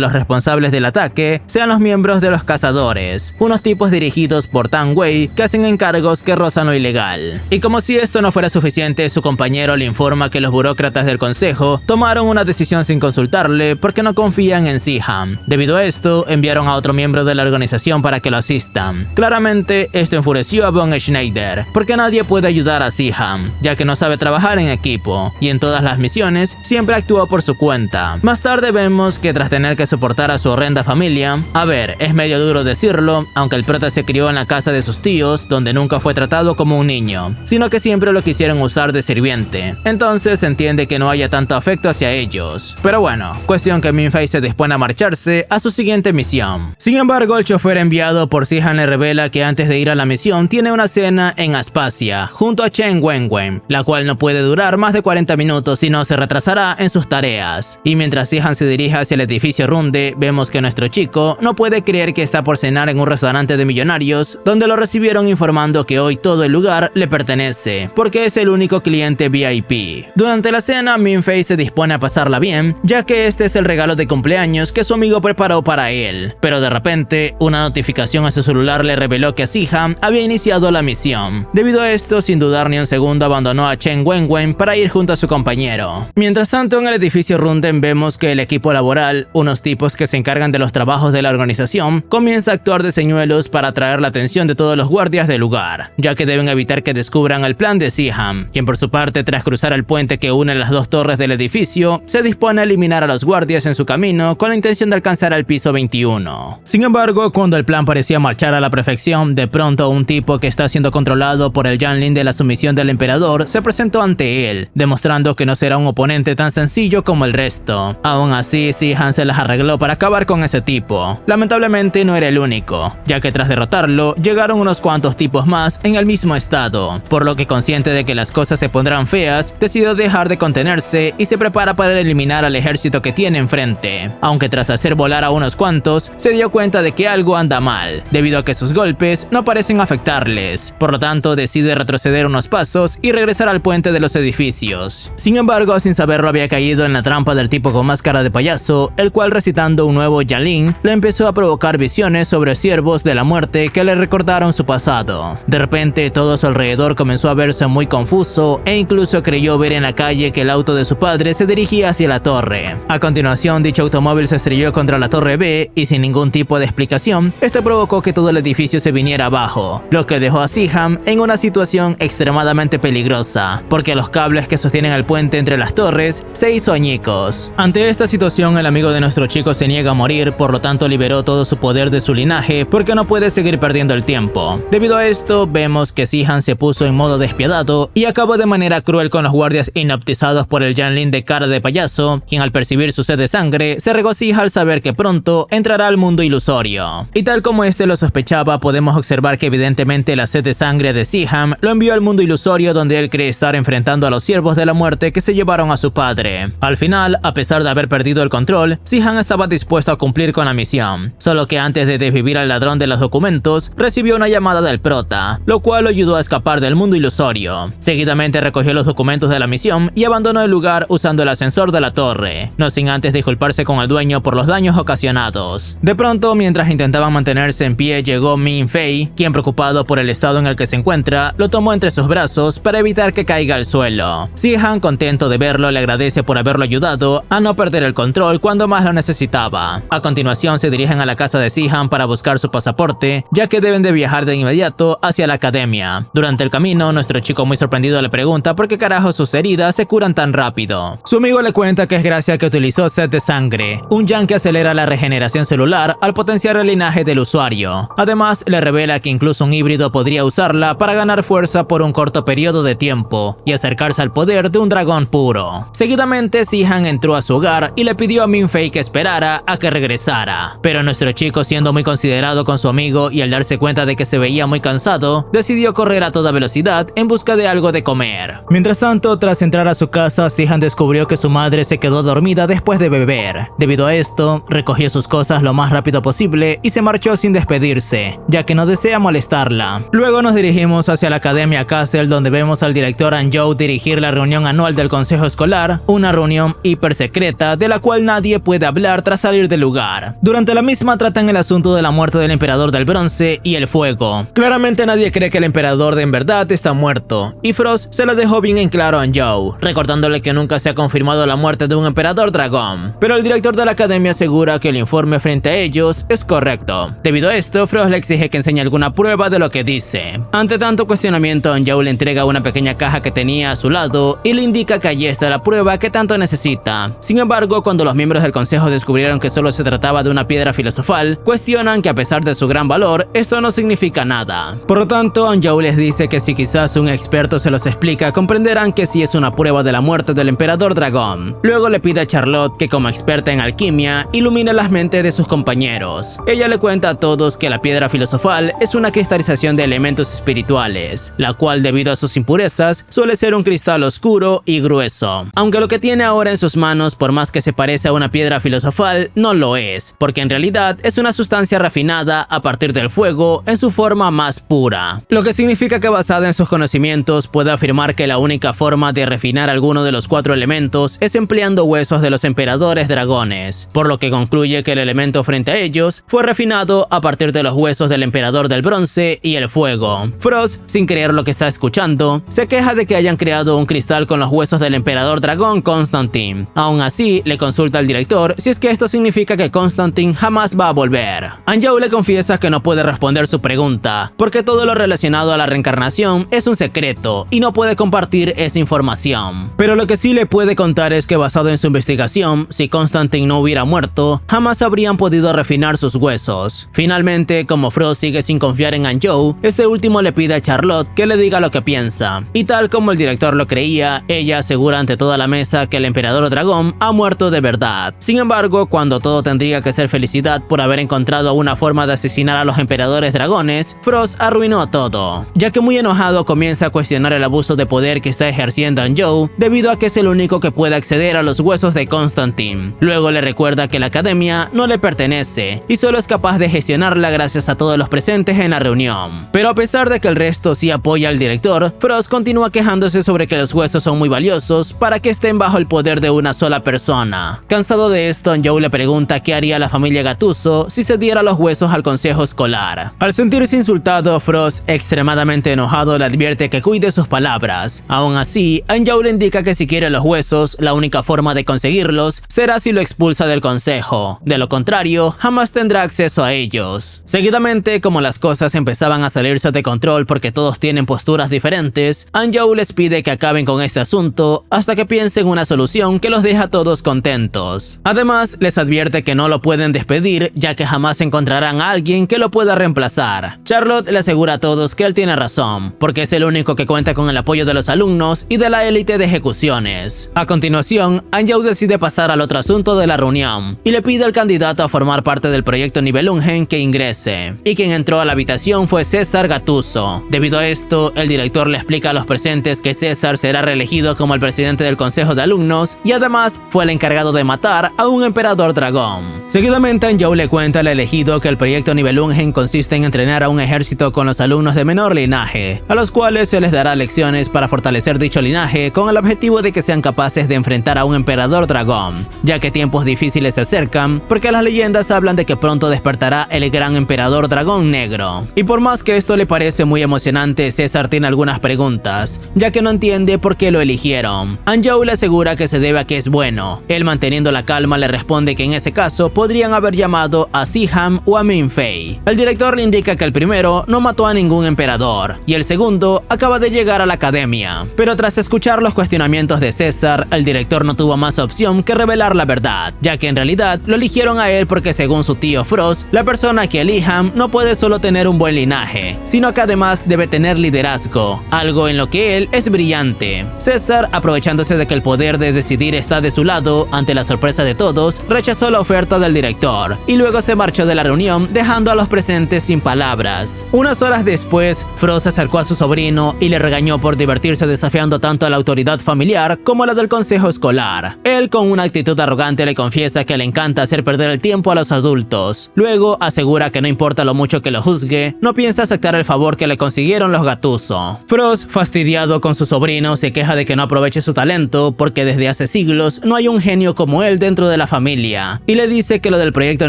los responsables del ataque sean los miembros de los cazadores, unos tipos dirigidos por Tan Wei que hacen encargos que rozan lo ilegal. Y como si esto no fuera suficiente, su compañero le informa que los burócratas del consejo tomaron una decisión sin consultarle porque no confían en Si-han. Debido a esto, enviaron a otro miembro de la organización para que lo asistan. Claramente, esto enfureció a Von Schneider, porque nadie puede ayudar a Si-han, ya que no sabe trabajar en equipo, y en todas las misiones siempre actúa por su cuenta. Más tarde vemos que tras tener que soportar a su horrenda familia, a ver, es medio duro decirlo, aunque el prota se crió en la casa de sus tíos, donde nunca fue tratado como un niño, sino que siempre lo quisieron usar de sirviente, entonces se entiende que no haya tanto afecto hacia ellos. Pero bueno, cuestión que Minfei se dispone a marcharse a su siguiente misión. Sin embargo, el chofer enviado por Si-han le revela que antes de ir a la misión tiene una cena en Aspasia, junto a Chen Wenwen, la cual no puede durar más de 40 minutos si no se retrasará en sus tareas. Y mientras Si-han se dirige hacia el edificio Runde, vemos que nuestro chico no puede creer que está por cenar en un restaurante de millonarios, donde lo recibieron informando que hoy todo el lugar le pertenece, porque es el único cliente VIP. Durante la cena, Minfei se dispone a pasarla bien, ya que este es el regalo de cumpleaños que su amigo preparó para él. Pero de repente, una notificación a su celular le reveló que Si-han había iniciado la misión. Debido a esto, sin dudar ni un segundo, abandonó a Chen Wenwen para ir junto a su compañero compañero. Mientras tanto, en el edificio Runden vemos que el equipo laboral, unos tipos que se encargan de los trabajos de la organización, comienza a actuar de señuelos para atraer la atención de todos los guardias del lugar, ya que deben evitar que descubran el plan de Seaham, quien por su parte, tras cruzar el puente que une las dos torres del edificio, se dispone a eliminar a los guardias en su camino con la intención de alcanzar al piso 21. Sin embargo, cuando el plan parecía marchar a la perfección, de pronto un tipo que está siendo controlado por el Yanlin de la sumisión del emperador se presentó ante él, demostrando que no será un oponente tan sencillo como el resto. Aún así, Seaham se las arregló para acabar con ese tipo. Lamentablemente no era el único, ya que tras derrotarlo, llegaron unos cuantos tipos más en el mismo estado, por lo que consciente de que las cosas se pondrán feas, decidió dejar de contenerse y se prepara para eliminar al ejército que tiene enfrente. Aunque tras hacer volar a unos cuantos, se dio cuenta de que algo anda mal, debido a que sus golpes no parecen afectarles. Por lo tanto, decide retroceder unos pasos y regresar al puente de los edificios. Sin embargo, sin saberlo, había caído en la trampa del tipo con máscara de payaso, el cual, recitando un nuevo Yanlin, le empezó a provocar visiones sobre siervos de la muerte que le recordaron su pasado. De repente, todo a su alrededor comenzó a verse muy confuso e incluso creyó ver en la calle que el auto de su padre se dirigía hacia la torre. A continuación, dicho automóvil se estrelló contra la torre B y sin ningún tipo de explicación, esto provocó que todo el edificio se viniera abajo, lo que dejó a Seaham en una situación extremadamente peligrosa, porque los cables que sostienen el puente entre las torres se hizo añicos. Ante esta situación, el amigo de nuestro chico se niega a morir, por lo tanto liberó todo su poder de su linaje porque no puede seguir perdiendo el tiempo. Debido a esto, vemos que Seaham se puso en modo despiadado y acabó de manera cruel con los guardias hipnotizados por el Yanlin de cara de payaso, quien al percibir su sed de sangre se regocija al saber que pronto entrará al mundo ilusorio. Y tal como este lo sospechaba, podemos observar que evidentemente la sed de sangre de Seaham lo envió al mundo ilusorio, donde él cree estar enfrentando a los siervos de la muerte que se llevaron a su padre. Al final, a pesar de haber perdido el control, Seaham estaba dispuesto a cumplir con la misión, solo que antes de desvivir al ladrón de los documentos, recibió una llamada del prota, lo cual lo ayudó a escapar del mundo ilusorio. Seguidamente recogió los documentos de la misión y abandonó el lugar usando el ascensor de la torre, no sin antes disculparse con el dueño por los daños ocasionados. De pronto, mientras intentaban mantenerse en pie, llegó Min Fei, quien, preocupado por el estado en el que se encuentra, lo tomó entre sus brazos para evitar que caiga al suelo. Seaham, contento de verlo, le agradece por haberlo ayudado a no perder el control cuando más lo necesitaba. A continuación, se dirigen a la casa de Seaham para buscar su pasaporte, ya que deben de viajar de inmediato hacia la academia. Durante el camino, nuestro chico, muy sorprendido, le pregunta por qué carajo sus heridas se curan tan rápido. Su amigo le cuenta que es gracias a que utilizó sed de sangre, un yan que acelera la regeneración celular al potenciar el linaje del usuario. Además, le revela que incluso un híbrido podría usarla para ganar fuerza por un corto periodo de tiempo y acercarse al poder de un dragón puro. Seguidamente, Seaham entró a su hogar y le pidió a Min Fei que esperara a que regresara. Pero nuestro chico, siendo muy considerado con su amigo y al darse cuenta de que se veía muy cansado, decidió correr a toda velocidad en busca de algo de comer. Mientras tanto, tras entrar a su casa, Seaham descubrió que su madre se quedó dormida después de beber. Debido a esto, recogió sus cosas lo más rápido posible y se marchó sin despedirse, ya que no desea molestarla. Luego nos dirigimos hacia la Academia Castle, donde vemos al director Anjou dirigir la reunión anual del consejo escolar, una reunión hiper secreta de la cual nadie puede hablar tras salir del lugar. Durante la misma tratan el asunto de la muerte del emperador del bronce y el fuego. Claramente nadie cree que el emperador de en verdad está muerto, y Frost se lo dejó bien en claro a Anjou, recordándole que nunca se ha confirmado la muerte de un emperador dragón. Pero el director de la academia asegura que el informe frente a ellos es correcto. Debido a esto, Frost le exige que enseñe alguna prueba de lo que dice. Ante tanto cuestionamiento, Anjou le entrega una pequeña caja que tenía a su lado y le indica que allí está la prueba que tanto necesita. Sin embargo, cuando los miembros del consejo descubrieron que solo se trataba de una piedra filosofal, cuestionan que a pesar de su gran valor, esto no significa nada. Por lo tanto, Anjou les dice que si quizás un experto se los explica, comprenderán que sí es una prueba de la muerte del emperador dragón. Luego le pide a Charlotte que, como experta en alquimia, ilumine las mentes de sus compañeros. Ella le cuenta a todos que la piedra filosofal es una cristalización de elementos espirituales, la cual, debido a sus impurezas, suele ser un cristal oscuro y grueso. Aunque lo que tiene ahora en sus manos, por más que se parece a una piedra filosofal, no lo es, porque en realidad es una sustancia refinada a partir del fuego en su forma más pura. Lo que significa que, basada en sus conocimientos, puede afirmar que la única forma de refinar alguno de los 4 elementos es empleando huesos de los emperadores dragones, por lo que concluye que el elemento frente a ellos fue refinado a partir de los huesos del emperador del bronce y el fuego. Frost, sin creer lo que está escuchando, se queja de que hayan creado un cristal con los huesos huesos del emperador dragón Constantine. Aún así, le consulta al director si es que esto significa que Constantine jamás va a volver. Anjou le confiesa que no puede responder su pregunta, porque todo lo relacionado a la reencarnación es un secreto y no puede compartir esa información. Pero lo que sí le puede contar es que basado en su investigación, si Constantine no hubiera muerto, jamás habrían podido refinar sus huesos. Finalmente, como Frost sigue sin confiar en Anjou, este último le pide a Charlotte que le diga lo que piensa. Y tal como el director lo creía, ella asegura ante toda la mesa que el emperador dragón ha muerto de verdad. Sin embargo, cuando todo tendría que ser felicidad por haber encontrado una forma de asesinar a los emperadores dragones, Frost arruinó todo, ya que muy enojado comienza a cuestionar el abuso de poder que está ejerciendo Anjou debido a que es el único que puede acceder a los huesos de Constantine. Luego le recuerda que la academia no le pertenece y solo es capaz de gestionarla gracias a todos los presentes en la reunión. Pero a pesar de que el resto sí apoya al director, Frost continúa quejándose sobre que los huesos son muy valiosos para que estén bajo el poder de una sola persona. Cansado de esto, Anjou le pregunta qué haría la familia Gattuso si se diera los huesos al consejo escolar. Al sentirse insultado, Frost, extremadamente enojado, le advierte que cuide sus palabras. Aún así, Anjou le indica que si quiere los huesos, la única forma de conseguirlos será si lo expulsa del consejo. De lo contrario, jamás tendrá acceso a ellos. Seguidamente, como las cosas empezaban a salirse de control porque todos tienen posturas diferentes, Anjou les pide que acaben con este asunto hasta que piensen una solución que los deja a todos contentos. Además, les advierte que no lo pueden despedir, ya que jamás encontrarán a alguien que lo pueda reemplazar. Charlotte le asegura a todos que él tiene razón, porque es el único que cuenta con el apoyo de los alumnos y de la élite de ejecuciones. A continuación, Anjou decide pasar al otro asunto de la reunión y le pide al candidato a formar parte del proyecto Nibelungen que ingrese, y quien entró a la habitación fue César Gattuso. Debido a esto, el director le explica a los presentes que César será reelegido como el presidente del consejo de alumnos y además fue el encargado de matar a un emperador dragón. Seguidamente, Anjou le cuenta al elegido que el proyecto Nibelungen consiste en entrenar a un ejército con los alumnos de menor linaje, a los cuales se les dará lecciones para fortalecer dicho linaje con el objetivo de que sean capaces de enfrentar a un emperador dragón, ya que tiempos difíciles se acercan, porque las leyendas hablan de que pronto despertará el gran emperador dragón negro. Y por más que esto le parece muy emocionante, César tiene algunas preguntas, ya que no entiende por qué lo eligieron. Anjou le asegura que se debe a que es bueno. Él, manteniendo la calma, le responde que en ese caso podrían haber llamado a Siham o a Minfei. El director le indica que el primero no mató a ningún emperador y el segundo acaba de llegar a la academia. Pero tras escuchar los cuestionamientos de César, el director no tuvo más opción que revelar la verdad, ya que en realidad lo eligieron a él porque, según su tío Frost, la persona que elijan no puede solo tener un buen linaje, sino que además debe tener liderazgo, algo en lo que él es brillante. César, aprovechándose de que el poder de decidir está de su lado, ante la sorpresa de todos, rechazó la oferta del director y luego se marchó de la reunión, dejando a los presentes sin palabras. Unas horas después, Frost se acercó a su sobrino y le regañó por divertirse desafiando tanto a la autoridad familiar como a la del consejo escolar. Él, con una actitud arrogante, le confiesa que le encanta hacer perder el tiempo a los adultos. Luego asegura que no importa lo mucho que lo juzgue, no piensa aceptar el favor que le consiguieron los Gattuso. Frost, fastidiado con su sobrino, se queja de que no aproveche su talento porque desde hace siglos no hay un genio como él dentro de la familia, y le dice que lo del proyecto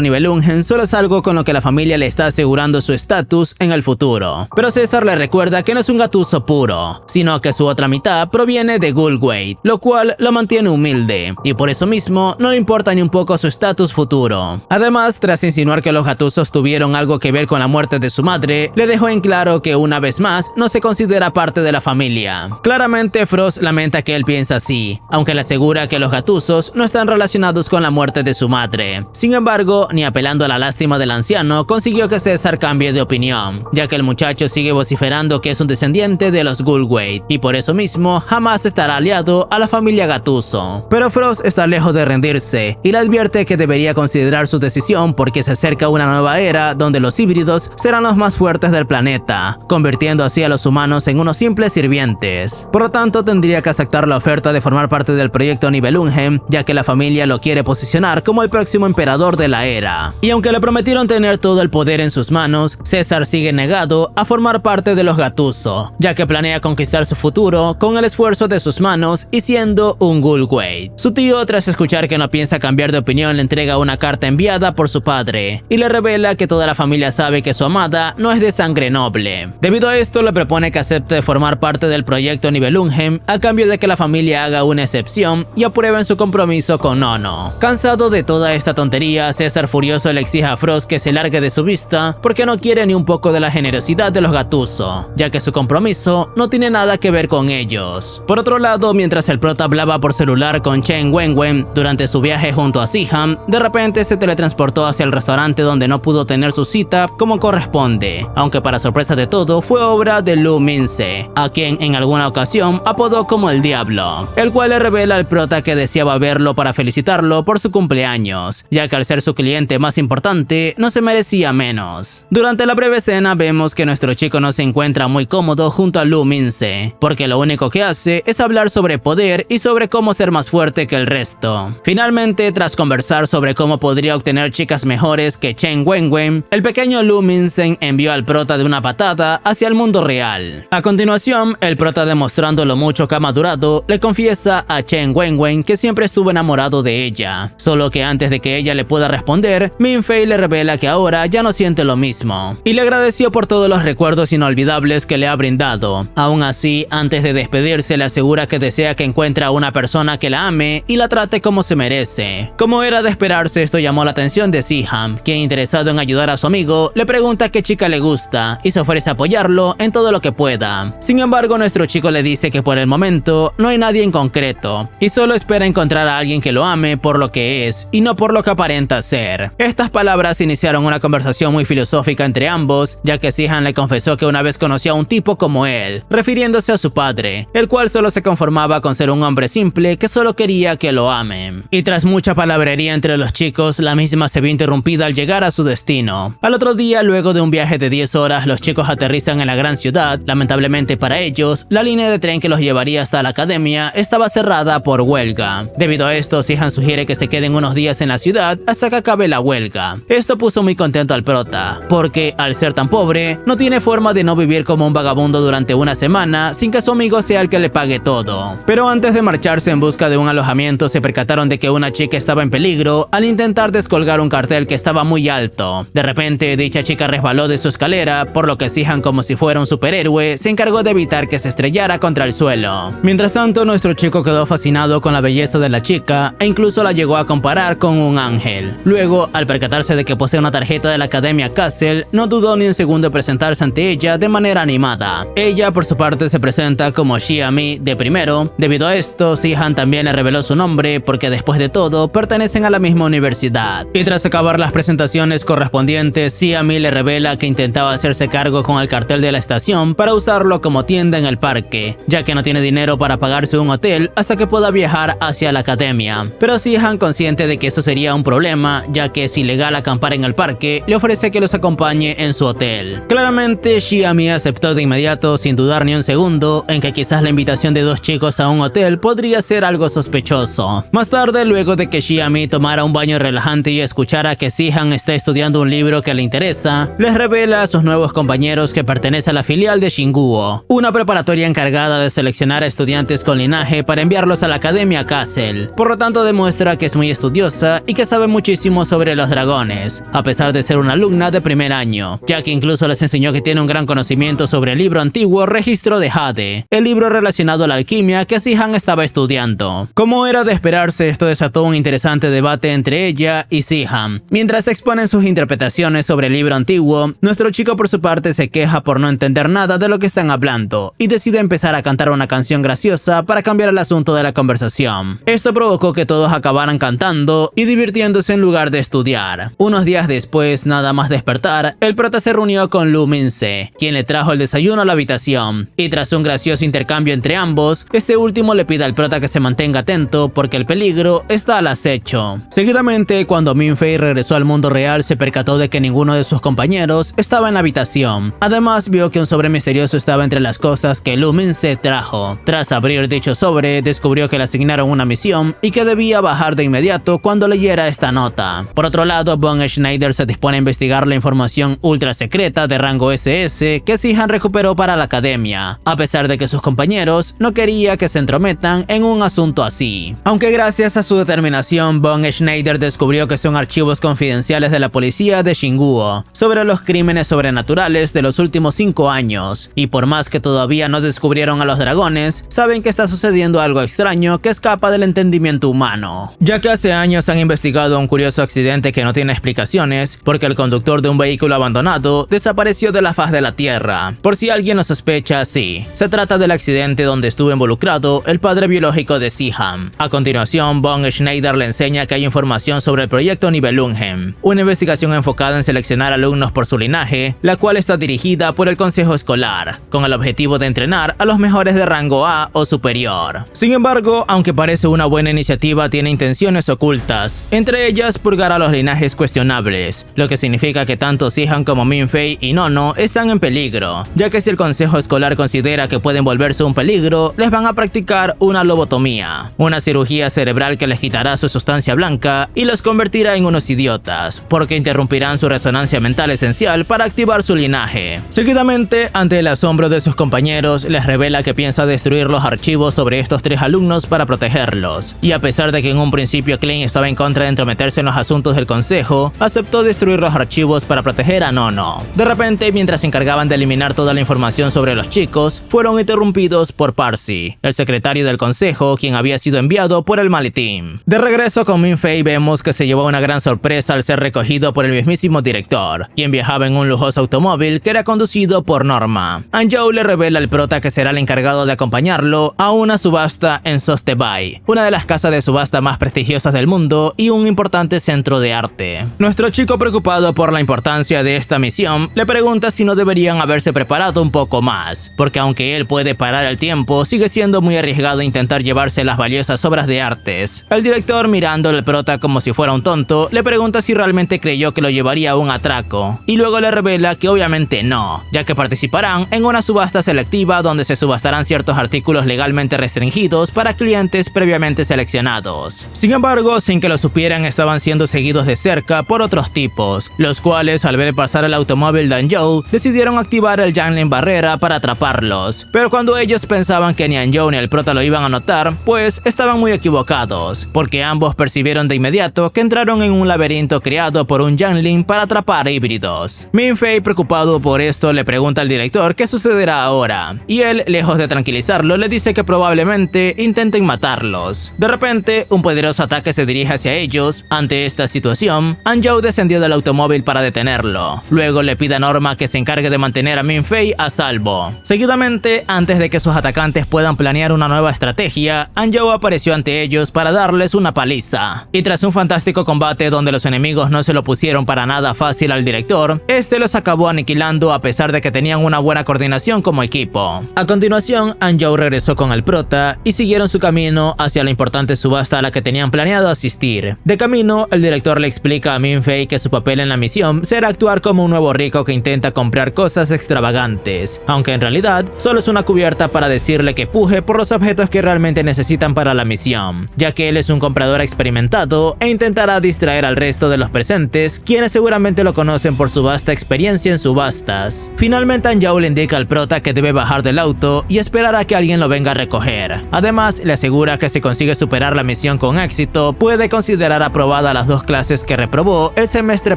Nibelungen solo es algo con lo que la familia le está asegurando su estatus en el futuro. Pero César le recuerda que no es un Gattuso puro, sino que su otra mitad proviene de Gullwraith, lo cual lo mantiene humilde, y por eso mismo no le importa ni un poco su estatus futuro. Además, tras insinuar que los Gattusos tuvieron algo que ver con la muerte de su madre, le dejó en claro que una vez más no se considera parte de la familia. Claramente, Frost lamenta que él piensa así, aunque le asegura que los Gattusos no están relacionados con la muerte de su madre. Sin embargo, ni apelando a la lástima del anciano, consiguió que César cambie de opinión, ya que el muchacho sigue vociferando que es un descendiente de los Gullwraith, y por eso mismo jamás estará aliado a la familia Gattuso. Pero Frost está lejos de rendirse, y le advierte que debería considerar su decisión porque se acerca una nueva era donde los híbridos serán los más fuertes del planeta, convirtiendo así a los humanos en unos simples sirvientes. Por lo tanto, tendría que aceptar la oferta de formar parte del proyecto Nibelungen, ya que la familia lo quiere posicionar como el próximo emperador de la era. Y aunque le prometieron tener todo el poder en sus manos, César sigue negado a formar parte de los Gattuso, ya que planea conquistar su futuro con el esfuerzo de sus manos y siendo un Gullwraith. Su tío, tras escuchar que no piensa cambiar de opinión, le entrega una carta enviada por su padre y le revela que toda la familia sabe que su amada no es de sangre noble. Debido a esto, le propone que acepte formar parte del proyecto Nibelungen a cambio cambio de que la familia haga una excepción y aprueben su compromiso con Nono. Cansado de toda esta tontería, César furioso le exige a Frost que se largue de su vista porque no quiere ni un poco de la generosidad de los Gattuso, ya que su compromiso no tiene nada que ver con ellos. Por otro lado, mientras el prota hablaba por celular con Chen Wenwen durante su viaje junto a Si-han, de repente se teletransportó hacia el restaurante donde no pudo tener su cita como corresponde, aunque para sorpresa de todo fue obra de Lu Min-se, a quien en alguna ocasión apodó como el Diablo, el cual le revela al prota que deseaba verlo para felicitarlo por su cumpleaños, ya que al ser su cliente más importante no se merecía menos. Durante la breve escena vemos que nuestro chico no se encuentra muy cómodo junto a Lu Min-se, porque lo único que hace es hablar sobre poder y sobre cómo ser más fuerte que el resto. Finalmente, tras conversar sobre cómo podría obtener chicas mejores que Chen Wenwen, el pequeño Lu Min-se envió al prota de una patada hacia el mundo real. A continuación, el prota, demostrando lo mucho que ha madurado, le confiesa a Chen Wenwen que siempre estuvo enamorado de ella, solo que antes de que ella le pueda responder, Min-fei le revela que ahora ya no siente lo mismo, y le agradeció por todos los recuerdos inolvidables que le ha brindado. Aún así, antes de despedirse, le asegura que desea que encuentre a una persona que la ame y la trate como se merece. Como era de esperarse, esto llamó la atención de Si-han, quien, interesado en ayudar a su amigo, le pregunta qué chica le gusta y se ofrece a apoyarlo en todo lo que pueda. Sin embargo, nuestro chico le dice que por el momento no hay nadie en concreto y solo espera encontrar a alguien que lo ame por lo que es y no por lo que aparenta ser. Estas palabras iniciaron una conversación muy filosófica entre ambos, ya que Si-han le confesó que una vez conoció a un tipo como él, refiriéndose a su padre, el cual solo se conformaba con ser un hombre simple que solo quería que lo amen. Y tras mucha palabrería entre los chicos, la misma se vio interrumpida al llegar a su destino. Al otro día, luego de un viaje de 10 horas, los chicos aterrizan en la gran ciudad. Lamentablemente para ellos, la línea de tren que los llevaría hasta la academia estaba cerrada por huelga. Debido a esto, Si-han sugiere que se queden unos días en la ciudad hasta que acabe la huelga. Esto puso muy contento al prota, porque al ser tan pobre, no tiene forma de no vivir como un vagabundo durante una semana sin que su amigo sea el que le pague todo. Pero antes de marcharse en busca de un alojamiento, se percataron de que una chica estaba en peligro al intentar descolgar un cartel que estaba muy alto. De repente, dicha chica resbaló de su escalera, por lo que Si-han, como si fuera un superhéroe, se encargó de evitar que se estrellara contra el suelo. Mientras tanto, nuestro chico quedó fascinado con la belleza de la chica e incluso la llegó a comparar con un ángel. Luego, al percatarse de que posee una tarjeta de la Academia Castle, no dudó ni un segundo en presentarse ante ella de manera animada. Ella, por su parte, se presenta como Xiami de primero. Debido a esto, Si-han también le reveló su nombre porque después de todo pertenecen a la misma universidad. Y tras acabar las presentaciones correspondientes, Xiami le revela que intentaba hacerse cargo con el cartel de la estación para usarlo como tienda en el parque, ya que no tiene dinero para pagarse un hotel hasta que pueda viajar hacia la academia. Pero Si-han, consciente de que eso sería un problema, ya que es ilegal acampar en el parque, le ofrece que los acompañe en su hotel. Claramente, Xiami aceptó de inmediato sin dudar ni un segundo en que quizás la invitación de dos chicos a un hotel podría ser algo sospechoso. Más tarde, luego de que Xiami tomara un baño relajante y escuchara que Si-han está estudiando un libro que le interesa, les revela a sus nuevos compañeros que pertenece a la filial de Shinguo, una preparatoria encargada de seleccionar a estudiantes con linaje para enviarlos a la Academia Castle. Por lo tanto, demuestra que es muy estudiosa y que sabe muchísimo sobre los dragones, a pesar de ser una alumna de primer año, ya que incluso les enseñó que tiene un gran conocimiento sobre el libro antiguo Registro de Jade, el libro relacionado a la alquimia que Si-han estaba estudiando. Como era de esperarse, esto desató un interesante debate entre ella y Si-han. Mientras exponen sus interpretaciones sobre el libro antiguo, nuestro chico por su parte se queja por no entender nada de lo que están hablando y decide empezar a cantar una canción graciosa para cambiar el asunto de la conversación. Esto provocó que todos acabaran cantando y divirtiéndose en lugar de estudiar. Unos días después, nada más despertar, el prota se reunió con Lu Min-se, quien le trajo el desayuno a la habitación, y tras un gracioso intercambio entre ambos, este último le pide al prota que se mantenga atento porque el peligro está al acecho. Seguidamente, cuando Min-fei regresó al mundo real, se percató de que ninguno de sus compañeros estaba en la habitación. Además, vio que un sobre misterioso estaba entre las cosas que Lu Min-se trajo. Tras abrir dicho sobre, descubrió que le asignaron una misión y que debía bajar de inmediato cuando leyera esta nota. Por otro lado, Von Schneider se dispone a investigar la información ultra secreta de rango SS que Si-han recuperó para la academia, a pesar de que sus compañeros no querían que se entrometan en un asunto así. Aunque gracias a su determinación, Von Schneider descubrió que son archivos confidenciales de la policía de Shinguo sobre los crímenes sobrenaturales de los últimos 5 años, y por más que todavía no descubrieron a los dragones, saben que está sucediendo algo extraño que escapa del entendimiento humano, ya que hace años han investigado un curioso accidente que no tiene explicaciones porque el conductor de un vehículo abandonado desapareció de la faz de la Tierra. Por si alguien lo sospecha, sí, se trata del accidente donde estuvo involucrado el padre biológico de Seaham. A continuación, Von Schneider le enseña que hay información sobre el proyecto Nibelungen, una investigación enfocada en seleccionar alumnos por su linaje, la cual está dirigida por el consejo escolar, con el objetivo de entrenar a los mejores de rango A o superior. Sin embargo, aunque parece una buena iniciativa, tiene intenciones ocultas, entre ellas purgar a los linajes cuestionables, lo que significa que tanto Seaham como Minfei y Nono están en peligro, ya que si el consejo escolar considera que pueden volverse un peligro, les van a practicar una lobotomía, una cirugía cerebral que les quitará su sustancia blanca y los convertirá en unos idiotas, porque interrumpirán su resonancia mental esencial para activar su linaje. Seguidamente, ante el asombro de sus compañeros, les revela que piensa destruir los archivos sobre estos 3 alumnos para protegerlos, y a pesar de que en un principio Klein estaba en contra de entrometerse en los asuntos del consejo, aceptó destruir los archivos para proteger a Nono. De repente, mientras se encargaban de eliminar toda la información sobre los chicos, fueron interrumpidos por Parsi, el secretario del consejo, quien había sido enviado por el maletín. De regreso con Minfei, vemos que se llevó una gran sorpresa al ser recogido por el mismísimo director, quien viajaba en un lujoso automóvil que era conducido por Norma. Anjou le revela al prota que será el encargado de acompañarlo a una subasta en Sotheby's, una de las casas de subasta más prestigiosas del mundo y un importante centro de arte. Nuestro chico, preocupado por la importancia de esta misión, le pregunta si no deberían haberse preparado un poco más, porque aunque él puede parar el tiempo, sigue siendo muy arriesgado intentar llevarse las valiosas obras de artes. El director, mirando al prota como si fuera un tonto, le pregunta si realmente creyó que lo llevaría a un atraco, y luego le revela que obviamente no, ya que participarán en una subasta selectiva donde se subastarán ciertos artículos legalmente restringidos para clientes previamente seleccionados. Sin embargo, sin que lo supieran, estaban siendo seguidos de cerca por otros tipos, los cuales, al ver pasar el automóvil de Anjou, decidieron activar el Janlin Barrera para atraparlos. Pero cuando ellos pensaban que ni Anjou ni el prota lo iban a notar, pues estaban muy equivocados, porque ambos percibieron de inmediato que entraron en un laberinto creado por un Janlin para atrapar híbridos. Minfei, preocupado por esto, le pregunta al director qué sucederá ahora, y él, lejos de tranquilizarlo, le dice que probablemente intenten matarlos. De repente, un poderoso ataque se dirige hacia ellos. Ante esta situación, Anjou descendió del automóvil para detenerlo. Luego le pide a Norma que se encargue de mantener a Minfei a salvo. Seguidamente, antes de que sus atacantes puedan planear una nueva estrategia, Anjou apareció ante ellos para darles una paliza. Y tras un fantástico combate donde los enemigos no se lo pusieron para nada fácil al director, este los acabó aniquilando a pesar de que tenían una buena coordinación como equipo. A continuación, Anjou regresó con el prota y siguieron su camino hacia la importante subasta a la que tenían planeado asistir. De camino, el director le explica a Minfei que su papel en la misión será actuar como un nuevo rico que intenta comprar cosas extravagantes, aunque en realidad solo es una cubierta para decirle que puje por los objetos que realmente necesitan para la misión, ya que él es un comprador experimentado e intentará distraer al resto de los presentes, quienes seguramente lo conocen por su vasta experiencia en subastas. Finalmente, Anjou le indica al prota que debe bajar del auto y esperar a que alguien lo venga a recoger. Además, le asegura que si consigue superar la misión con éxito, puede considerar aprobada las 2 clases que reprobó el semestre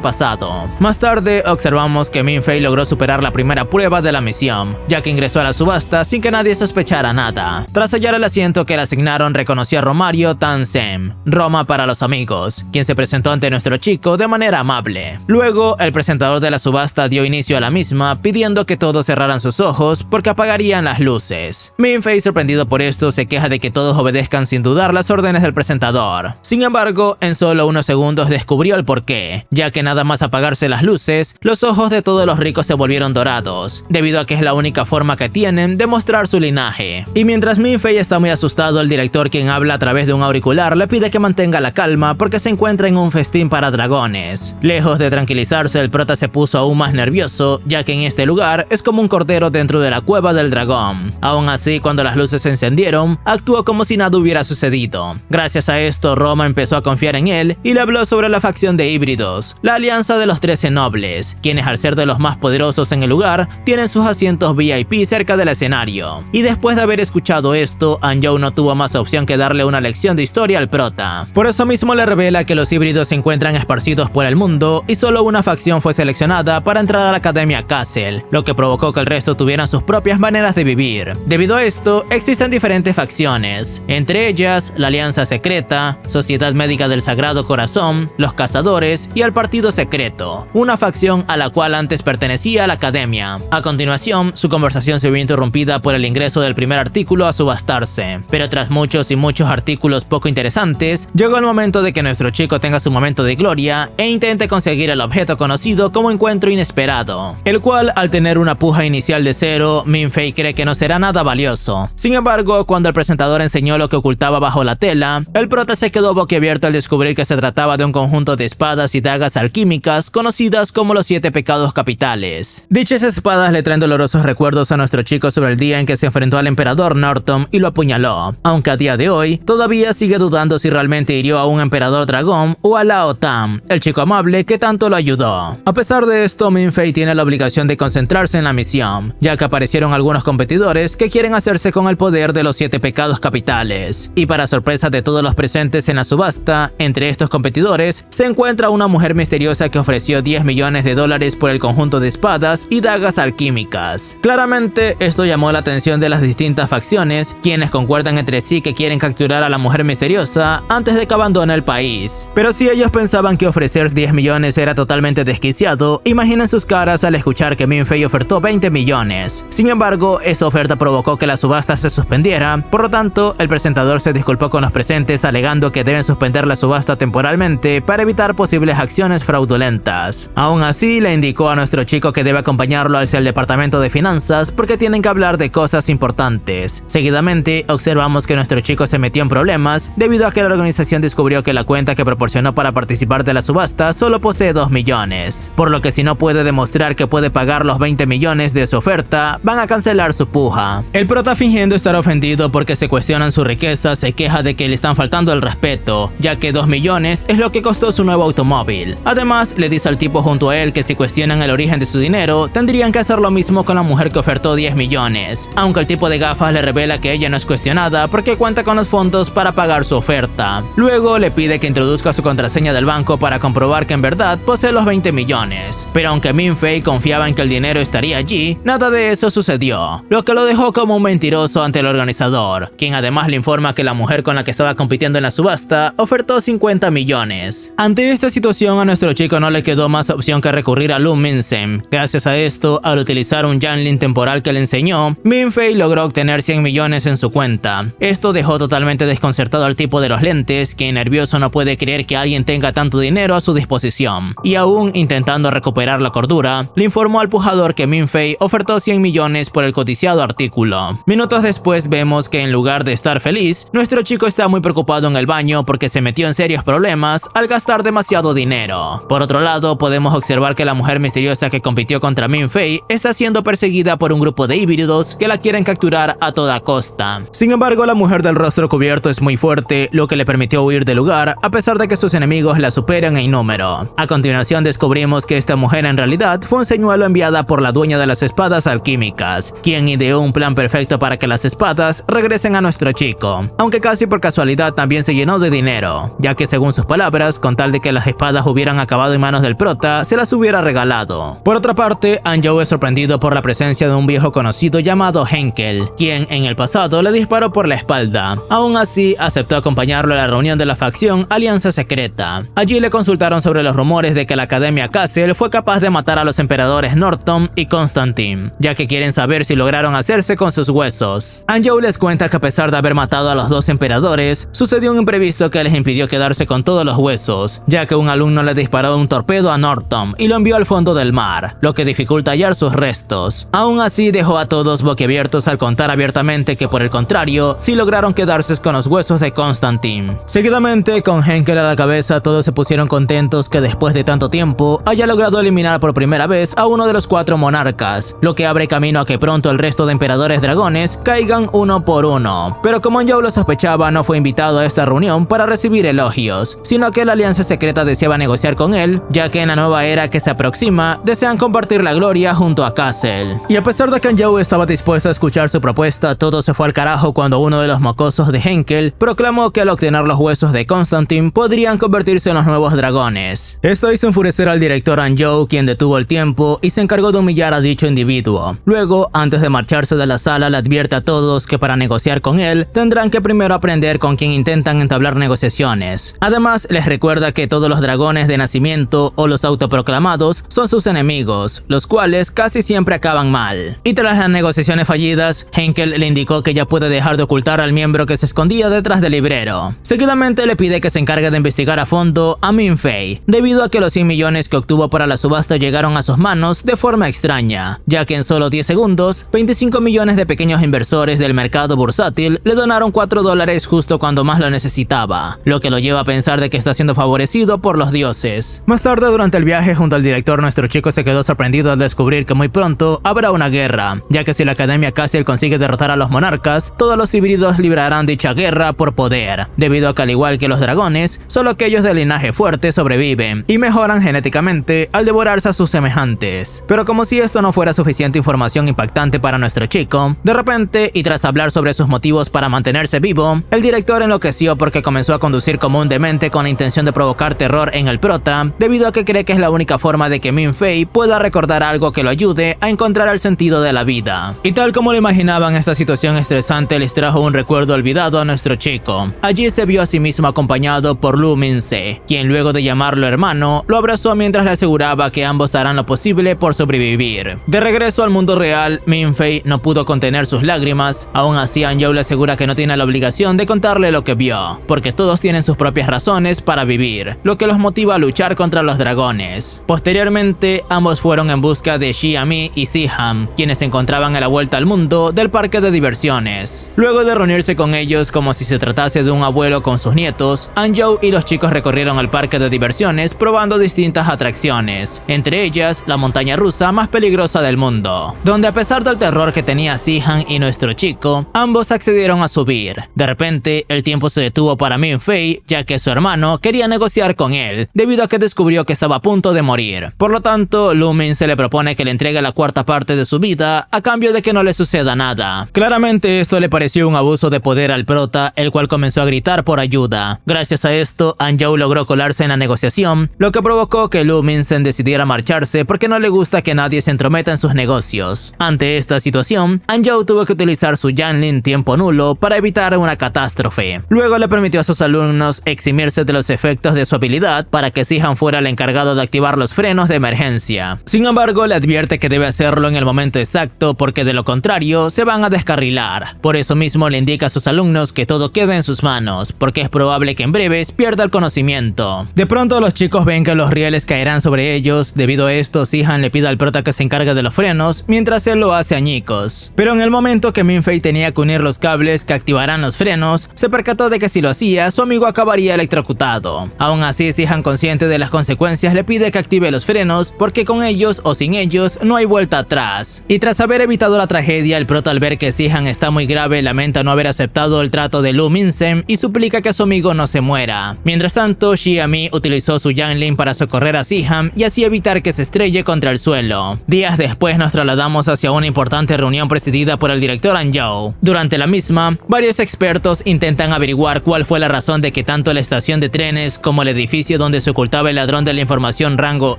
pasado. Más tarde, observamos que Minfei logró superar la primera prueba de la misión, ya que ingresó a la subasta sin que nadie sospechara nada. Tras hallar el asiento que le asignaron, reconoció a Romario Tansem, Roma para los amigos, quien se presentó ante nuestro chico de manera amable. Luego, el presentador de la subasta dio inicio a la misma, pidiendo que todos cerraran sus ojos porque apagarían las luces. Minfei, sorprendido por esto, se queja de que todos obedezcan sin dudar las órdenes del presentador. Sin embargo, en solo unos segundos descubrió el porqué, ya que nada más apagarse las luces, los ojos de todos los ricos se volvieron dorados, debido a que es la única forma que tienen de mostrar su linaje. Y mientras Minfei está muy asustado, el director, quien habla a través de un auricular, le pide que mantenga la calma porque se encuentra en un festín para dragones. Lejos de tranquilizarse, el prota se puso aún más nervioso, ya que en este lugar es como un cordero dentro de la cueva del dragón. Aún así, cuando las luces se encendieron, actuó como si nada hubiera sucedido. Gracias a esto, Roma empezó a confiar en él y le habló sobre la facción de híbridos, la alianza de los 13 nobles, quienes, al ser de los más poderosos en el lugar, tienen sus asientos VIP cerca del escenario. Y después de haber escuchado esto, Anjou no tuvo más opción que darle una lección de historia al prota. Por eso mismo le revela que los híbridos se encuentran esparcidos por el mundo y solo una facción fue seleccionada para entrar a la Academia Castle, lo que provocó que el resto tuvieran sus propias maneras de vivir. Debido a esto, esto, existen diferentes facciones, entre ellas la Alianza Secreta, Sociedad Médica del Sagrado Corazón, los Cazadores y el Partido Secreto, una facción a la cual antes pertenecía la Academia. A continuación, su conversación se vio interrumpida por el ingreso del primer artículo a subastarse, pero tras muchos y muchos artículos poco interesantes, llegó el momento de que nuestro chico tenga su momento de gloria e intente conseguir el objeto conocido como encuentro inesperado, el cual, al tener una puja inicial de 0, Min Fei cree que no será nada valioso. Sin embargo, cuando el presentador enseñó lo que ocultaba bajo la tela, el prota se quedó boquiabierto al descubrir que se trataba de un conjunto de espadas y dagas alquímicas conocidas como los 7 pecados capitales. Dichas espadas le traen dolorosos recuerdos a nuestro chico sobre el día en que se enfrentó al emperador Norton y lo apuñaló, aunque a día de hoy todavía sigue dudando si realmente hirió a un emperador dragón o a Lao Tam, el chico amable que tanto lo ayudó. A pesar de esto, Min Fei tiene la obligación de concentrarse en la misión, ya que aparecieron algunos competidores que quieren hacerse con el poder de los 7 pecados capitales. Y para sorpresa de todos los presentes en la subasta, entre estos competidores se encuentra una mujer misteriosa que ofreció $10 millones por el conjunto de espadas y dagas alquímicas. Claramente, esto llamó la atención de las distintas facciones, quienes concuerdan entre sí que quieren capturar a la mujer misteriosa antes de que abandone el país. Pero si ellos pensaban que ofrecer 10 millones era totalmente desquiciado, imaginen sus caras al escuchar que Min Fei ofertó 20 millones. Sin embargo, esta oferta provocó que la subasta se suspendiera, por lo tanto, el presentador se disculpó con los presentes alegando que deben suspender la subasta temporalmente para evitar posibles acciones fraudulentas. Aún así, le indicó a nuestro chico que debe acompañarlo hacia el departamento de finanzas porque tienen que hablar de cosas importantes. Seguidamente, observamos que nuestro chico se metió en problemas debido a que la organización descubrió que la cuenta que proporcionó para participar de la subasta solo posee 2 millones, por lo que si no puede demostrar que puede pagar los 20 millones de su oferta, van a cancelar su puja. El prota, fingiendo estar ofendido porque se cuestionan su riqueza, se queja de que le están faltando el respeto, ya que 2 millones es lo que costó su nuevo automóvil. Además, le dice al tipo junto a él que si cuestionan el origen de su dinero, tendrían que hacer lo mismo con la mujer que ofertó 10 millones, aunque el tipo de gafas le revela que ella no es cuestionada porque cuenta con los fondos para pagar su oferta. Luego le pide que introduzca su contraseña del banco para comprobar que en verdad posee los 20 millones, pero aunque Min Fei confiaba en que el dinero estaría allí, nada de eso sucedió, lo que lo dejó como un mentiroso ante el organizador, quien además le informa que la mujer con la que estaba compitiendo en la subasta ofertó 50 millones. Ante esta situación, a nuestro chico no le quedó más opción que recurrir a Lu Minsen. Gracias a esto, al utilizar un Yanlin temporal que le enseñó, Min Fei logró obtener 100 millones en su cuenta. Esto dejó totalmente desconcertado al tipo de los lentes, quien nervioso no puede creer que alguien tenga tanto dinero a su disposición. Y aún intentando recuperar la cordura, le informó al pujador que Min Fei ofertó 100 millones por el codiciado artículo. Minutos después vemos que en lugar de estar feliz, nuestro chico está muy preocupado en el baño porque se metió en serios problemas al gastar demasiado dinero. Por otro lado, podemos observar que la mujer misteriosa que compitió contra Min Fei está siendo perseguida por un grupo de híbridos que la quieren capturar a toda costa. Sin embargo, la mujer del rostro cubierto es muy fuerte, lo que le permitió huir del lugar a pesar de que sus enemigos la superan en número. A continuación descubrimos que esta mujer en realidad fue un señuelo enviada por la dueña de las espadas alquímicas, quien ideó un plan perfecto para que las espadas regresen a nuestro chico, aunque casi por casualidad también se llenó de dinero, ya que según sus palabras, con tal de que las espadas hubieran acabado en manos del prota, se las hubiera regalado. Por otra parte, Anjou es sorprendido por la presencia de un viejo conocido llamado Henkel, quien en el pasado le disparó por la espalda. Aún así, aceptó acompañarlo a la reunión de la facción Alianza Secreta. Allí le consultaron sobre los rumores de que la Academia Castle fue capaz de matar a los emperadores Norton y Constantine, ya que quieren saber si lograron hacerse con sus huesos. Anjou les cuenta que a pesar de haber matado a los 2 emperadores, sucedió un imprevisto que les impidió quedarse con todos los huesos, ya que un alumno le disparó un torpedo a Norton y lo envió al fondo del mar, lo que dificulta hallar sus restos. Aún así, dejó a todos boquiabiertos al contar abiertamente que por el contrario, sí lograron quedarse con los huesos de Constantine. Seguidamente, con Henkel a la cabeza, todos se pusieron contentos que después de tanto tiempo haya logrado eliminar por primera vez a uno de los 4 monarcas, lo que abre camino a que pronto el resto de emperadores dragones caigan uno por uno. Pero como Anjou lo sospechaba, no fue invitado a esta reunión para recibir elogios, sino que la Alianza Secreta deseaba negociar con él, ya que en la nueva era que se aproxima, desean compartir la gloria junto a Castle. Y a pesar de que Anjou estaba dispuesto a escuchar su propuesta, todo se fue al carajo cuando uno de los mocosos de Henkel proclamó que al obtener los huesos de Constantine podrían convertirse en los nuevos dragones. Esto hizo enfurecer al director Anjou, quien detuvo el tiempo y se encargó de humillar a dicho individuo. Luego, antes de marcharse de la sala, le advierte a todos que para negociar con él tendrán que primero aprender con quien intentan entablar negociaciones. Además, les recuerda que todos los dragones de nacimiento o los autoproclamados son sus enemigos, los cuales casi siempre acaban mal. Y tras las negociaciones fallidas, Henkel le indicó que ya puede dejar de ocultar al miembro que se escondía detrás del librero. Seguidamente le pide que se encargue de investigar a fondo a Min Fei, debido a que los 100 millones que obtuvo para la subasta llegaron a sus manos de forma extraña, ya que en solo 10 segundos, 25 millones de pequeños inversores del mercado bursátil le donaron $4 justo cuando más lo necesitaba, lo que lo lleva a pensar de que está siendo favorecido por los dioses. Más tarde, durante el viaje junto al director, nuestro chico se quedó sorprendido al descubrir que muy pronto habrá una guerra, ya que si la Academia Cassiel consigue derrotar a los monarcas, todos los híbridos librarán dicha guerra por poder, debido a que al igual que los dragones, solo aquellos de linaje fuerte sobreviven y mejoran genéticamente al devorarse a sus semejantes. Pero como si esto no fuera suficiente información impactante para nuestro chico, de repente, y tras hablar sobre sus motivos para mantenerse vivo, el director enloqueció porque comenzó a conducir como un demente con la intención de provocar terror en el prota, debido a que cree que es la única forma de que Min Fei pueda recordar algo que lo ayude a encontrar el sentido de la vida. Y tal como lo imaginaban, esta situación estresante les trajo un recuerdo olvidado a nuestro chico. Allí se vio a sí mismo acompañado por Lu Minse, quien luego de llamarlo hermano, lo abrazó mientras le aseguraba que ambos harán lo posible por sobrevivir. De regreso al mundo real, Min Fei no pudo contener sus lágrimas. Aún así, Anjou le asegura que no tiene la obligación de contarle lo que vio, porque todos tienen sus propias razones para vivir, lo que los motiva a luchar contra los dragones. Posteriormente, ambos fueron en busca de Xiami y Siham, quienes se encontraban a la vuelta al mundo del parque de diversiones. Luego de reunirse con ellos como si se tratase de un abuelo con sus nietos, Anjou y los chicos recorrieron el parque de diversiones probando distintas atracciones, entre ellas la montaña rusa más peligrosa del mundo, donde a pesar del terror que tenía Siham y nuestro chico, ambos accedieron a subir. De repente, el tiempo se detuvo para Min Fei, ya que su hermano quería negociar con él, debido a que descubrió que estaba a punto de morir. Por lo tanto, Lu Min se le propone que le entregue la cuarta parte de su vida a cambio de que no le suceda nada. Claramente esto le pareció un abuso de poder al prota, el cual comenzó a gritar por ayuda. Gracias a esto, Anjou logró colarse en la negociación, lo que provocó que Lu Minsen decidiera marcharse porque no le gusta que nadie se entrometa en sus negocios. Ante esta situación, Anjou tuvo que utilizar su Yanlin tiempo nulo para evitar una catástrofe. Luego le permitió a sus alumnos eximirse de los efectos de su habilidad para que Siham fuera el encargado de activar los frenos de emergencia. Sin embargo, le advierte que debe hacerlo en el momento exacto porque de lo contrario se van a descarrilar. Por eso mismo le indica a sus alumnos que todo quede en sus manos, porque es probable que en breves pierda el conocimiento. De pronto los chicos ven que los rieles caerán sobre ellos. Debido a esto, Siham le pide al prota que se encargue de los frenos, mientras él lo hace añicos. Pero en el momento que Min Fei tenía que unir los cables que activarán los frenos, se percató de que si lo hacía, su amigo acabaría electrocutado. Aún así, Siham, consciente de las consecuencias, le pide que active los frenos, porque con ellos o sin ellos no hay vuelta atrás. Y tras haber evitado la tragedia, el prota, al ver que Siham está muy grave, lamenta no haber aceptado el trato de Lu Minsen y suplica que su amigo no se muera. Mientras tanto, Xiami utilizó su Yanlin para socorrer a Siham y así evitar que se estrelle contra el suelo. Días después nos trasladamos hacia una importante reunión presidida por el director Anjou. Durante la misma, varios expertos intentan averiguar cuál fue la razón de que tanto la estación de trenes como el edificio donde se ocultaba el ladrón de la información rango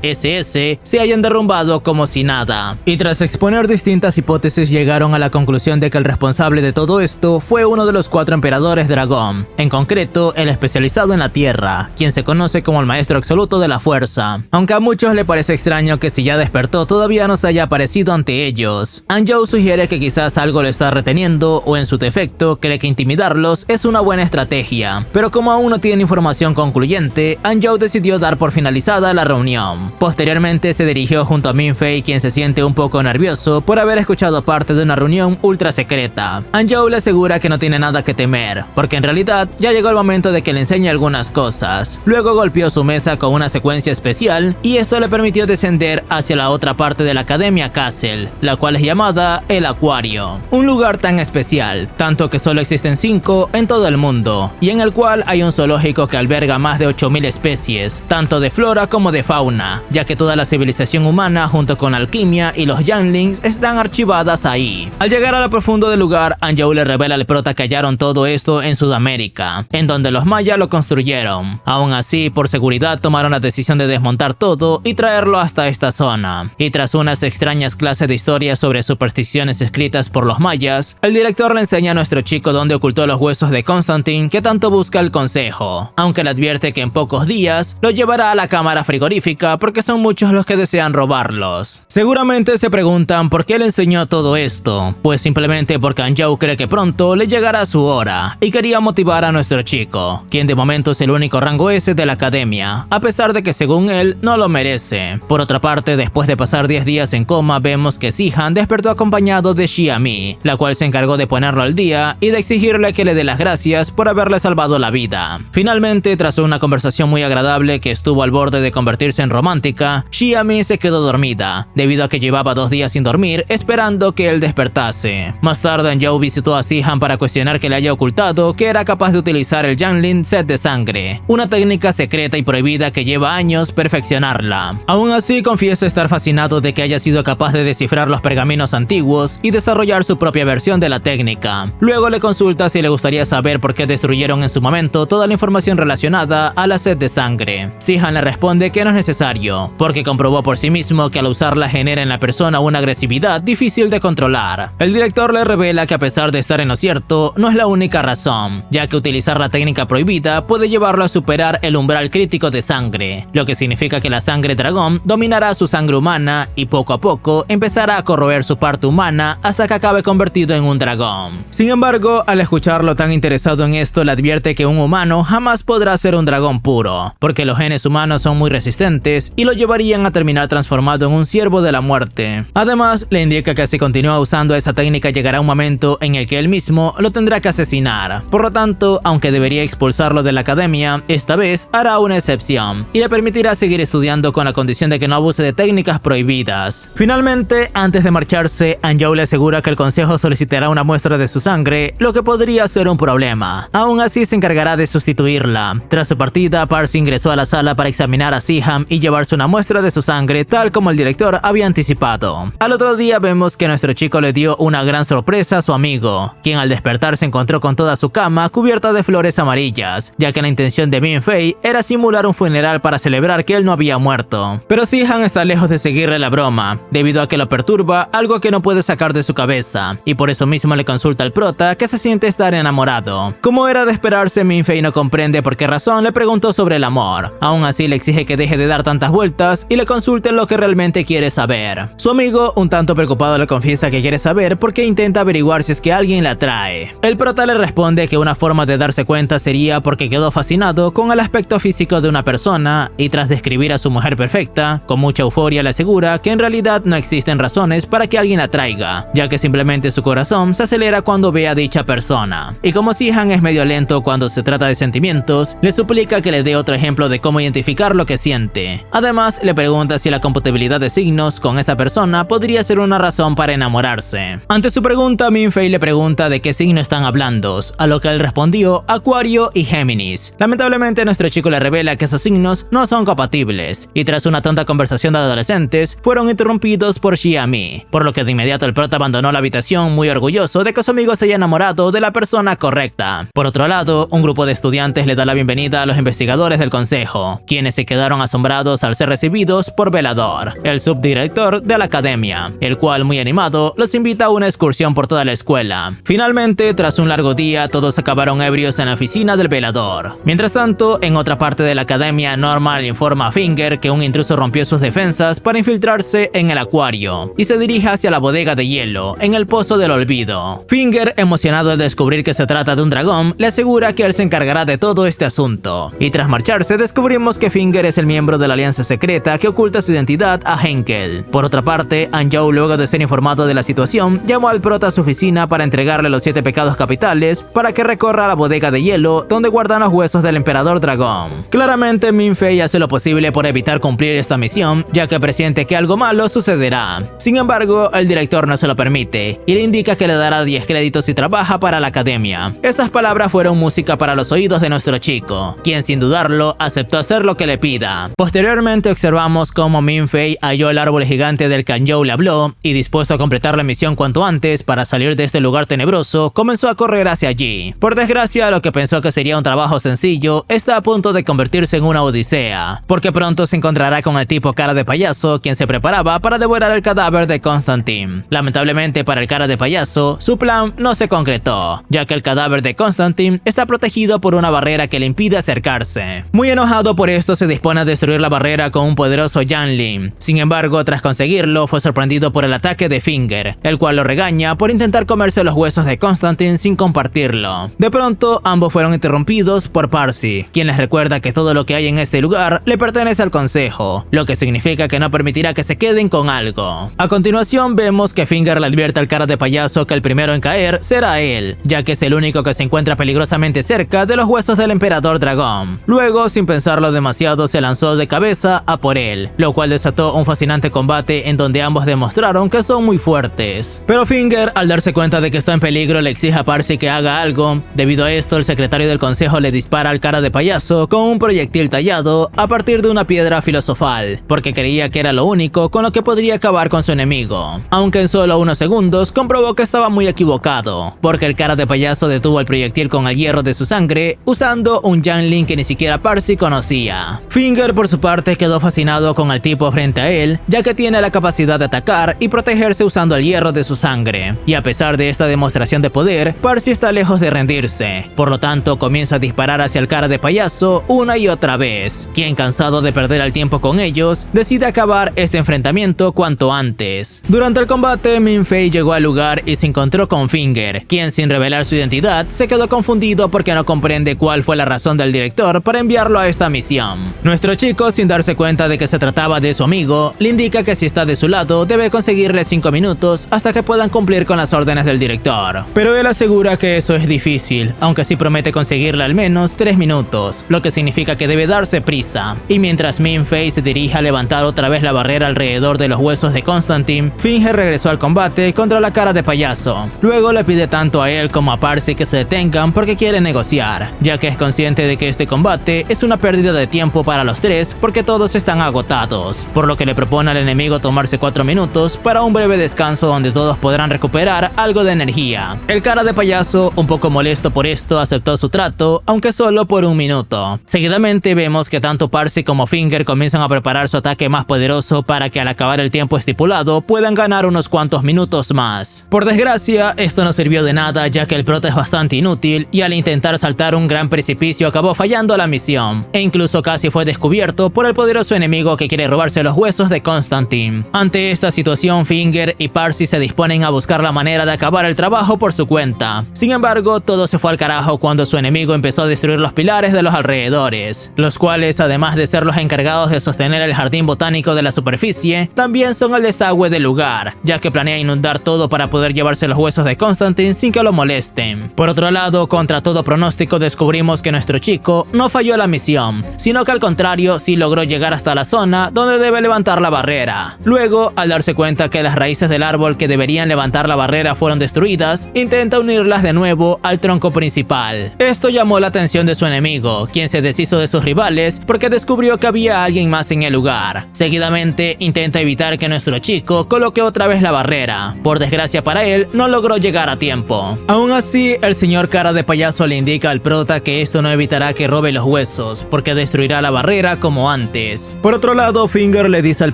SS se hayan derrumbado como si nada. Y tras exponer distintas hipótesis, llegaron a la conclusión de que el responsable de todo esto fue uno de los 4 emperadores dragón, en concreto el especializado en la tierra, quien se conoce como el maestro absoluto de la fuerza. Aunque a muchos le parece extraño que si ya despertó todavía no se haya aparecido ante ellos, Anjou sugiere que quizás algo lo está reteniendo o en su defecto cree que intimidarlos es una buena estrategia. Pero como aún no tiene información concluyente, Anjou decidió dar por finalizada la reunión. Posteriormente se dirigió junto a Min Fei, quien se siente un poco nervioso por haber escuchado parte de una reunión ultra secreta. Anjou le asegura que no tiene nada que temer, porque en realidad ya llegó el momento de que le enseñe algunas cosas. Luego golpeó su mesa con una secuencia especial y esto le permitió descender hacia la otra parte de la Academia Cassiel, la cual es llamada el Acuario. Un lugar tan especial, tanto que solo existen 5 en todo el mundo, y en el cual hay un zoológico que alberga más de 8000 especies, tanto de flora como de fauna, ya que toda la civilización humana junto con la alquimia y los Yanlings están archivadas ahí. Al llegar a lo profundo del lugar, Anjou le revela al prota que hallaron todo esto en Sudamérica, en donde los mayas lo construyeron. Aún así, por seguridad tomaron la decisión de desmontar todo y traerlo hasta esta zona. Y tras unas extrañas clases de historias sobre supersticiones escritas por por los mayas, el director le enseña a nuestro chico dónde ocultó los huesos de Constantine que tanto busca el consejo, aunque le advierte que en pocos días lo llevará a la cámara frigorífica porque son muchos los que desean robarlos. Seguramente se preguntan por qué le enseñó todo esto, pues simplemente porque Anjou cree que pronto le llegará su hora y quería motivar a nuestro chico, quien de momento es el único rango S de la academia, a pesar de que según él no lo merece. Por otra parte, después de pasar 10 días en coma, vemos que Si-Han despertó acompañado de Xiami, la cual se encargó de ponerlo al día y de exigirle que le dé las gracias por haberle salvado la vida. Finalmente, tras una conversación muy agradable que estuvo al borde de convertirse en romántica, Xiami se quedó dormida, debido a que llevaba 2 días sin dormir esperando que él despertase. Más tarde, Anjou visitó a Si-Han para cuestionar que le haya ocultado que era capaz de utilizar el Yanlin Set de sangre, una técnica secreta y prohibida que lleva años perfeccionarla. Aún así, confiesa estar fascinado de que haya sido capaz de descifrar los pergaminos antiguos y desarrollar su propia versión de la técnica. Luego le consulta si le gustaría saber por qué destruyeron en su momento toda la información relacionada a la sed de sangre. Si-Han le responde que no es necesario, porque comprobó por sí mismo que al usarla genera en la persona una agresividad difícil de controlar. El director le revela que a pesar de estar en lo cierto, no es la única razón, ya que utilizar la técnica prohibida puede llevarlo a superar el umbral crítico de sangre, lo que significa que la sangre dragón dominará su sangre humana y poco a poco empezará a corroer su parte humana hasta que acabe convertido en un dragón. Sin embargo, al escucharlo tan interesado en esto, le advierte que un humano jamás podrá ser un dragón puro, porque los genes humanos son muy resistentes y lo llevarían a terminar transformado en un siervo de la muerte. Además, le indica que si continúa usando esa técnica llegará un momento en el que él mismo lo tendrá que asesinar. Por lo tanto, aunque debería expulsarlo de la academia, esta vez hará una excepción y le permitirá seguir estudiando con la condición de que no abuse de técnicas prohibidas. Finalmente, antes de marcharse, Anjou le asegura que el consejo solicitará una muestra de su sangre, lo que podría ser un problema. Aún así, se encargará de sustituirla. Tras su partida, Parsi ingresó a la sala para examinar a Si-Han y llevarse una muestra de su sangre, tal como el director había anticipado. Al otro día vemos que nuestro chico le dio una gran sorpresa a su amigo, quien al despertar se encontró con toda su cama cubierta de flores amarillas, ya que la intención de Min Fei era simular un funeral para celebrar que él no había muerto. Pero Si-Han está lejos de seguirle la broma, debido a que lo perturba algo que no puede sacar de su cabeza, y por eso mismo le consulta al prota que se siente estar enamorado. Como era de esperarse, Min Fei no comprende por qué razón le preguntó sobre el amor. Aún así, le exige que deje de dar tantas vueltas y le consulte lo que realmente quiere saber. Su amigo, un tanto preocupado, le confiesa que quiere saber por qué intenta averiguar si es que alguien la atrae. El prota le responde que una forma de darse cuenta sería porque quedó fascinado con el aspecto físico de una persona y tras describir a su mujer perfecta, con mucha euforia le asegura que en realidad no existen razones para que alguien la atraiga, ya que simplemente su corazón se acelera cuando ve a dicha persona. Y como Si-Han es medio lento cuando se trata de sentimientos, le suplica que le dé otro ejemplo de cómo identificar lo que siente. Además, le pregunta si la compatibilidad de signos con esa persona podría ser una razón para enamorarse. Ante su pregunta, Min Fei le pregunta de qué signo están hablando, a lo que él respondió Acuario y Géminis. Lamentablemente, nuestro chico le revela que esos signos no son compatibles, y tras una tonta conversación de adolescentes, fueron interrumpidos por Xiami, por lo que de inmediato el prota abandonó la habitación muy orgulloso de que su amigo se haya enamorado de la persona correcta. Por otro lado, un grupo de estudiantes le da la bienvenida a los investigadores del consejo, quienes se quedaron asombrados al ser recibidos por Velador, el subdirector de la academia, el cual muy animado los invita a una excursión por toda la escuela. Finalmente, tras un largo día, todos acabaron ebrios en la oficina del Velador. Mientras tanto, en otra parte de la academia, Normal informa a Finger que un intruso rompió sus defensas para infiltrarse en el acuario y se dirige hacia la bodega de hielo, en el pozo del olvido. Finger, emocionado al descubrir que se trata de un dragón, le asegura que él se encargará de todo este asunto. Y tras marcharse, descubrimos que Finger es el miembro de la alianza secreta que oculta su identidad a Henkel. Por otra parte, Anjou, luego de ser informado de la situación, llamó al prota a su oficina para entregarle los 7 pecados capitales para que recorra la bodega de hielo donde guardan los huesos del emperador dragón. Claramente, Min Fei hace lo posible por evitar cumplir esta misión, ya que presiente que algo malo sucederá. Sin embargo, el director no se lo permite y le indica que le dará 10 créditos si trabaja para la academia. Esas palabras fueron música para los oídos de nuestro chico, quien sin dudarlo aceptó hacer lo que le pida. Posteriormente observamos cómo Min Fei halló el árbol gigante del que Anjou le habló y, dispuesto a completar la misión cuanto antes para salir de este lugar tenebroso, comenzó a correr hacia allí. Por desgracia, lo que pensó que sería un trabajo sencillo está a punto de convertirse en una odisea, porque pronto se encontrará con el tipo cara de payaso, quien se preparaba para devorar el cadáver de Constantine. Lamentablemente para el cara de payaso, su plan no se concretó, ya que el cadáver de Constantine está protegido por una barrera que le impide acercarse. Muy enojado por esto, se dispone a destruir la barrera con un poderoso Yanling. Sin embargo, tras conseguirlo, fue sorprendido por el ataque de Finger, el cual lo regaña por intentar comerse los huesos de Constantine sin compartirlo. De pronto, ambos fueron interrumpidos por Parsi, quien les recuerda que todo lo que hay en este lugar le pertenece al consejo, lo que significa que no permitirá que se queden con algo. A continuación, vemos que Finger le advierte al cara de payaso que el primero en caer será él, ya que es el único que se encuentra peligrosamente cerca de los huesos del emperador dragón. Luego, sin pensarlo demasiado, se lanzó de cabeza a por él, lo cual desató un fascinante combate en donde ambos demostraron que son muy fuertes. Pero Finger, al darse cuenta de que está en peligro, le exige a Parsi que haga algo. Debido a esto, el secretario del consejo le dispara al cara de payaso con un proyectil tallado a partir de una piedra filosofal, porque creía que era lo único con lo que podría acabar con su enemigo. Aunque en solo unos segundos comprobó que estaba muy equivocado, porque el cara de payaso detuvo el proyectil con el hierro de su sangre usando un Yanling que ni siquiera Parsi conocía. Finger, por su parte, quedó fascinado con el tipo frente a él, ya que tiene la capacidad de atacar y protegerse usando el hierro de su sangre. Y a pesar de esta demostración de poder, Parsi está lejos de rendirse. Por lo tanto, comienza a disparar hacia el cara de payaso una y otra vez, quien, cansado de perder el tiempo con ellos, decide acabar este enfrentamiento cuanto antes. Durante el combate, Min Fei llegó al lugar y se encontró con Finger, quien, sin revelar su identidad, se quedó confundido porque no comprende cuál fue la razón del director para enviarlo a esta misión. Nuestro chico, sin darse cuenta de que se trataba de su amigo, le indica que si está de su lado debe conseguirle 5 minutos hasta que puedan cumplir con las órdenes del director. Pero él asegura que eso es difícil, aunque sí promete conseguirle al menos 3 minutos, lo que significa que debe darse prisa. Y mientras Min Fei se dirige a levantar otra vez la barrera alrededor de los huesos de Constantine, Finger regresó al combate contra la cara de payaso. Luego le pide tanto a él como a Parsi que se detengan porque quiere negociar, ya que es consciente de que este combate es una pérdida de tiempo para los tres porque todos están agotados, por lo que le propone al enemigo tomarse 4 minutos para un breve descanso donde todos podrán recuperar algo de energía. El cara de payaso, un poco molesto por esto, aceptó su trato, aunque solo por 1 minuto. Seguidamente vemos que tanto Parsi como Finger comienzan a preparar su ataque más poderoso para que al acabar el tiempo estipulado puedan ganar unos cuantos minutos más. Por desgracia, esto no sirvió de nada, ya que el prota es bastante inútil y al intentar saltar un gran precipicio acabó fallando la misión, e incluso casi fue descubierto por el poderoso enemigo que quiere robarse los huesos de Constantine. Ante esta situación, Finger y Parsi se disponen a buscar la manera de acabar el trabajo por su cuenta. Sin embargo, todo se fue al carajo cuando su enemigo empezó a destruir los pilares de los alrededores, los cuales, además de ser los encargados de sostener el jardín botánico de la superficie, también son el desagüe del lugar, ya que planea inundar todo para poder llevarse los huesos de Constantine sin que lo molesten. Por otro lado, contra todo pronóstico, descubrimos que nuestro chico no falló la misión, sino que al contrario sí logró llegar hasta la zona donde debe levantar la barrera. Luego, al darse cuenta que las raíces del árbol que deberían levantar la barrera fueron destruidas, intenta unirlas de nuevo al tronco principal. Esto llamó la atención de su enemigo, quien se deshizo de sus rivales porque descubrió que había alguien más en el lugar. Seguidamente, intenta evitar que nuestro chico coloque otra vez la barrera. Por desgracia para él, no logró llegar a tiempo. Aún así, el señor cara de payaso le indica al prota que esto no evitará que robe los huesos, porque destruirá la barrera como antes. Por otro lado, Finger le dice al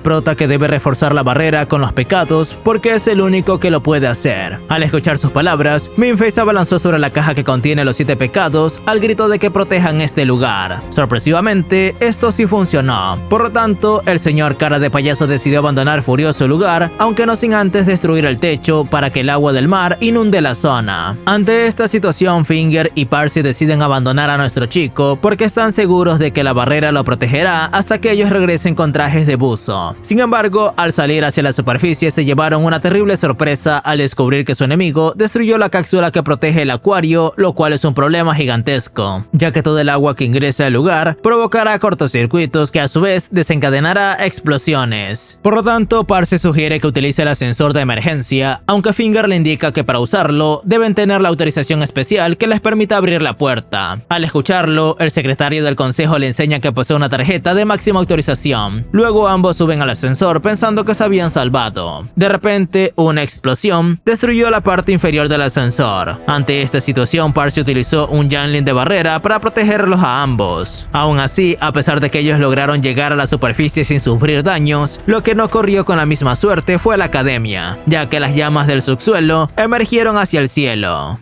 prota que debe reforzar la barrera con los pecados porque es el único que lo puede hacer. Al escuchar sus palabras, Min Fei se abalanzó sobre la caja que contiene los 7 pecados al grito de que protejan este lugar. Sorpresivamente, esto sí funcionó. Por lo tanto, el señor cara de payaso decidió abandonar furioso el lugar, aunque no sin antes destruir el techo para que el agua del mar inunde la zona. Ante esta situación, Finger y Parsi deciden abandonar a nuestro chico porque están seguros de que la barrera lo protegerá hasta que ellos regresen con trajes de buzo. Sin embargo, al salir hacia la superficie se llevaron una terrible sorpresa al descubrir que su enemigo destruyó la cápsula que protege el acuario, lo cual es un problema gigantesco, ya que todo el agua que ingresa al lugar provocará cortocircuitos que a su vez desencadenará explosiones. Por lo tanto, Parsi sugiere que utilice el ascensor de emergencia, aunque Finger le indica que para usarlo deben tener la autorización especial que les permita abrir la puerta. Al escucharlo, el secretario del consejo le enseña que posee una tarjeta de máxima autorización. Luego ambos suben al ascensor pensando que se habían salvado. De repente, una explosión destruyó la parte inferior del ascensor. Ante esta situación, Parsi utilizó un Yanling de barrera para protegerlos a ambos. Aún así, a pesar de que ellos lograron llegar a la superficie sin sufrir daños, lo que no corrió con la misma suerte fue la academia, ya que las llamas del subsuelo emergieron hacia el cielo.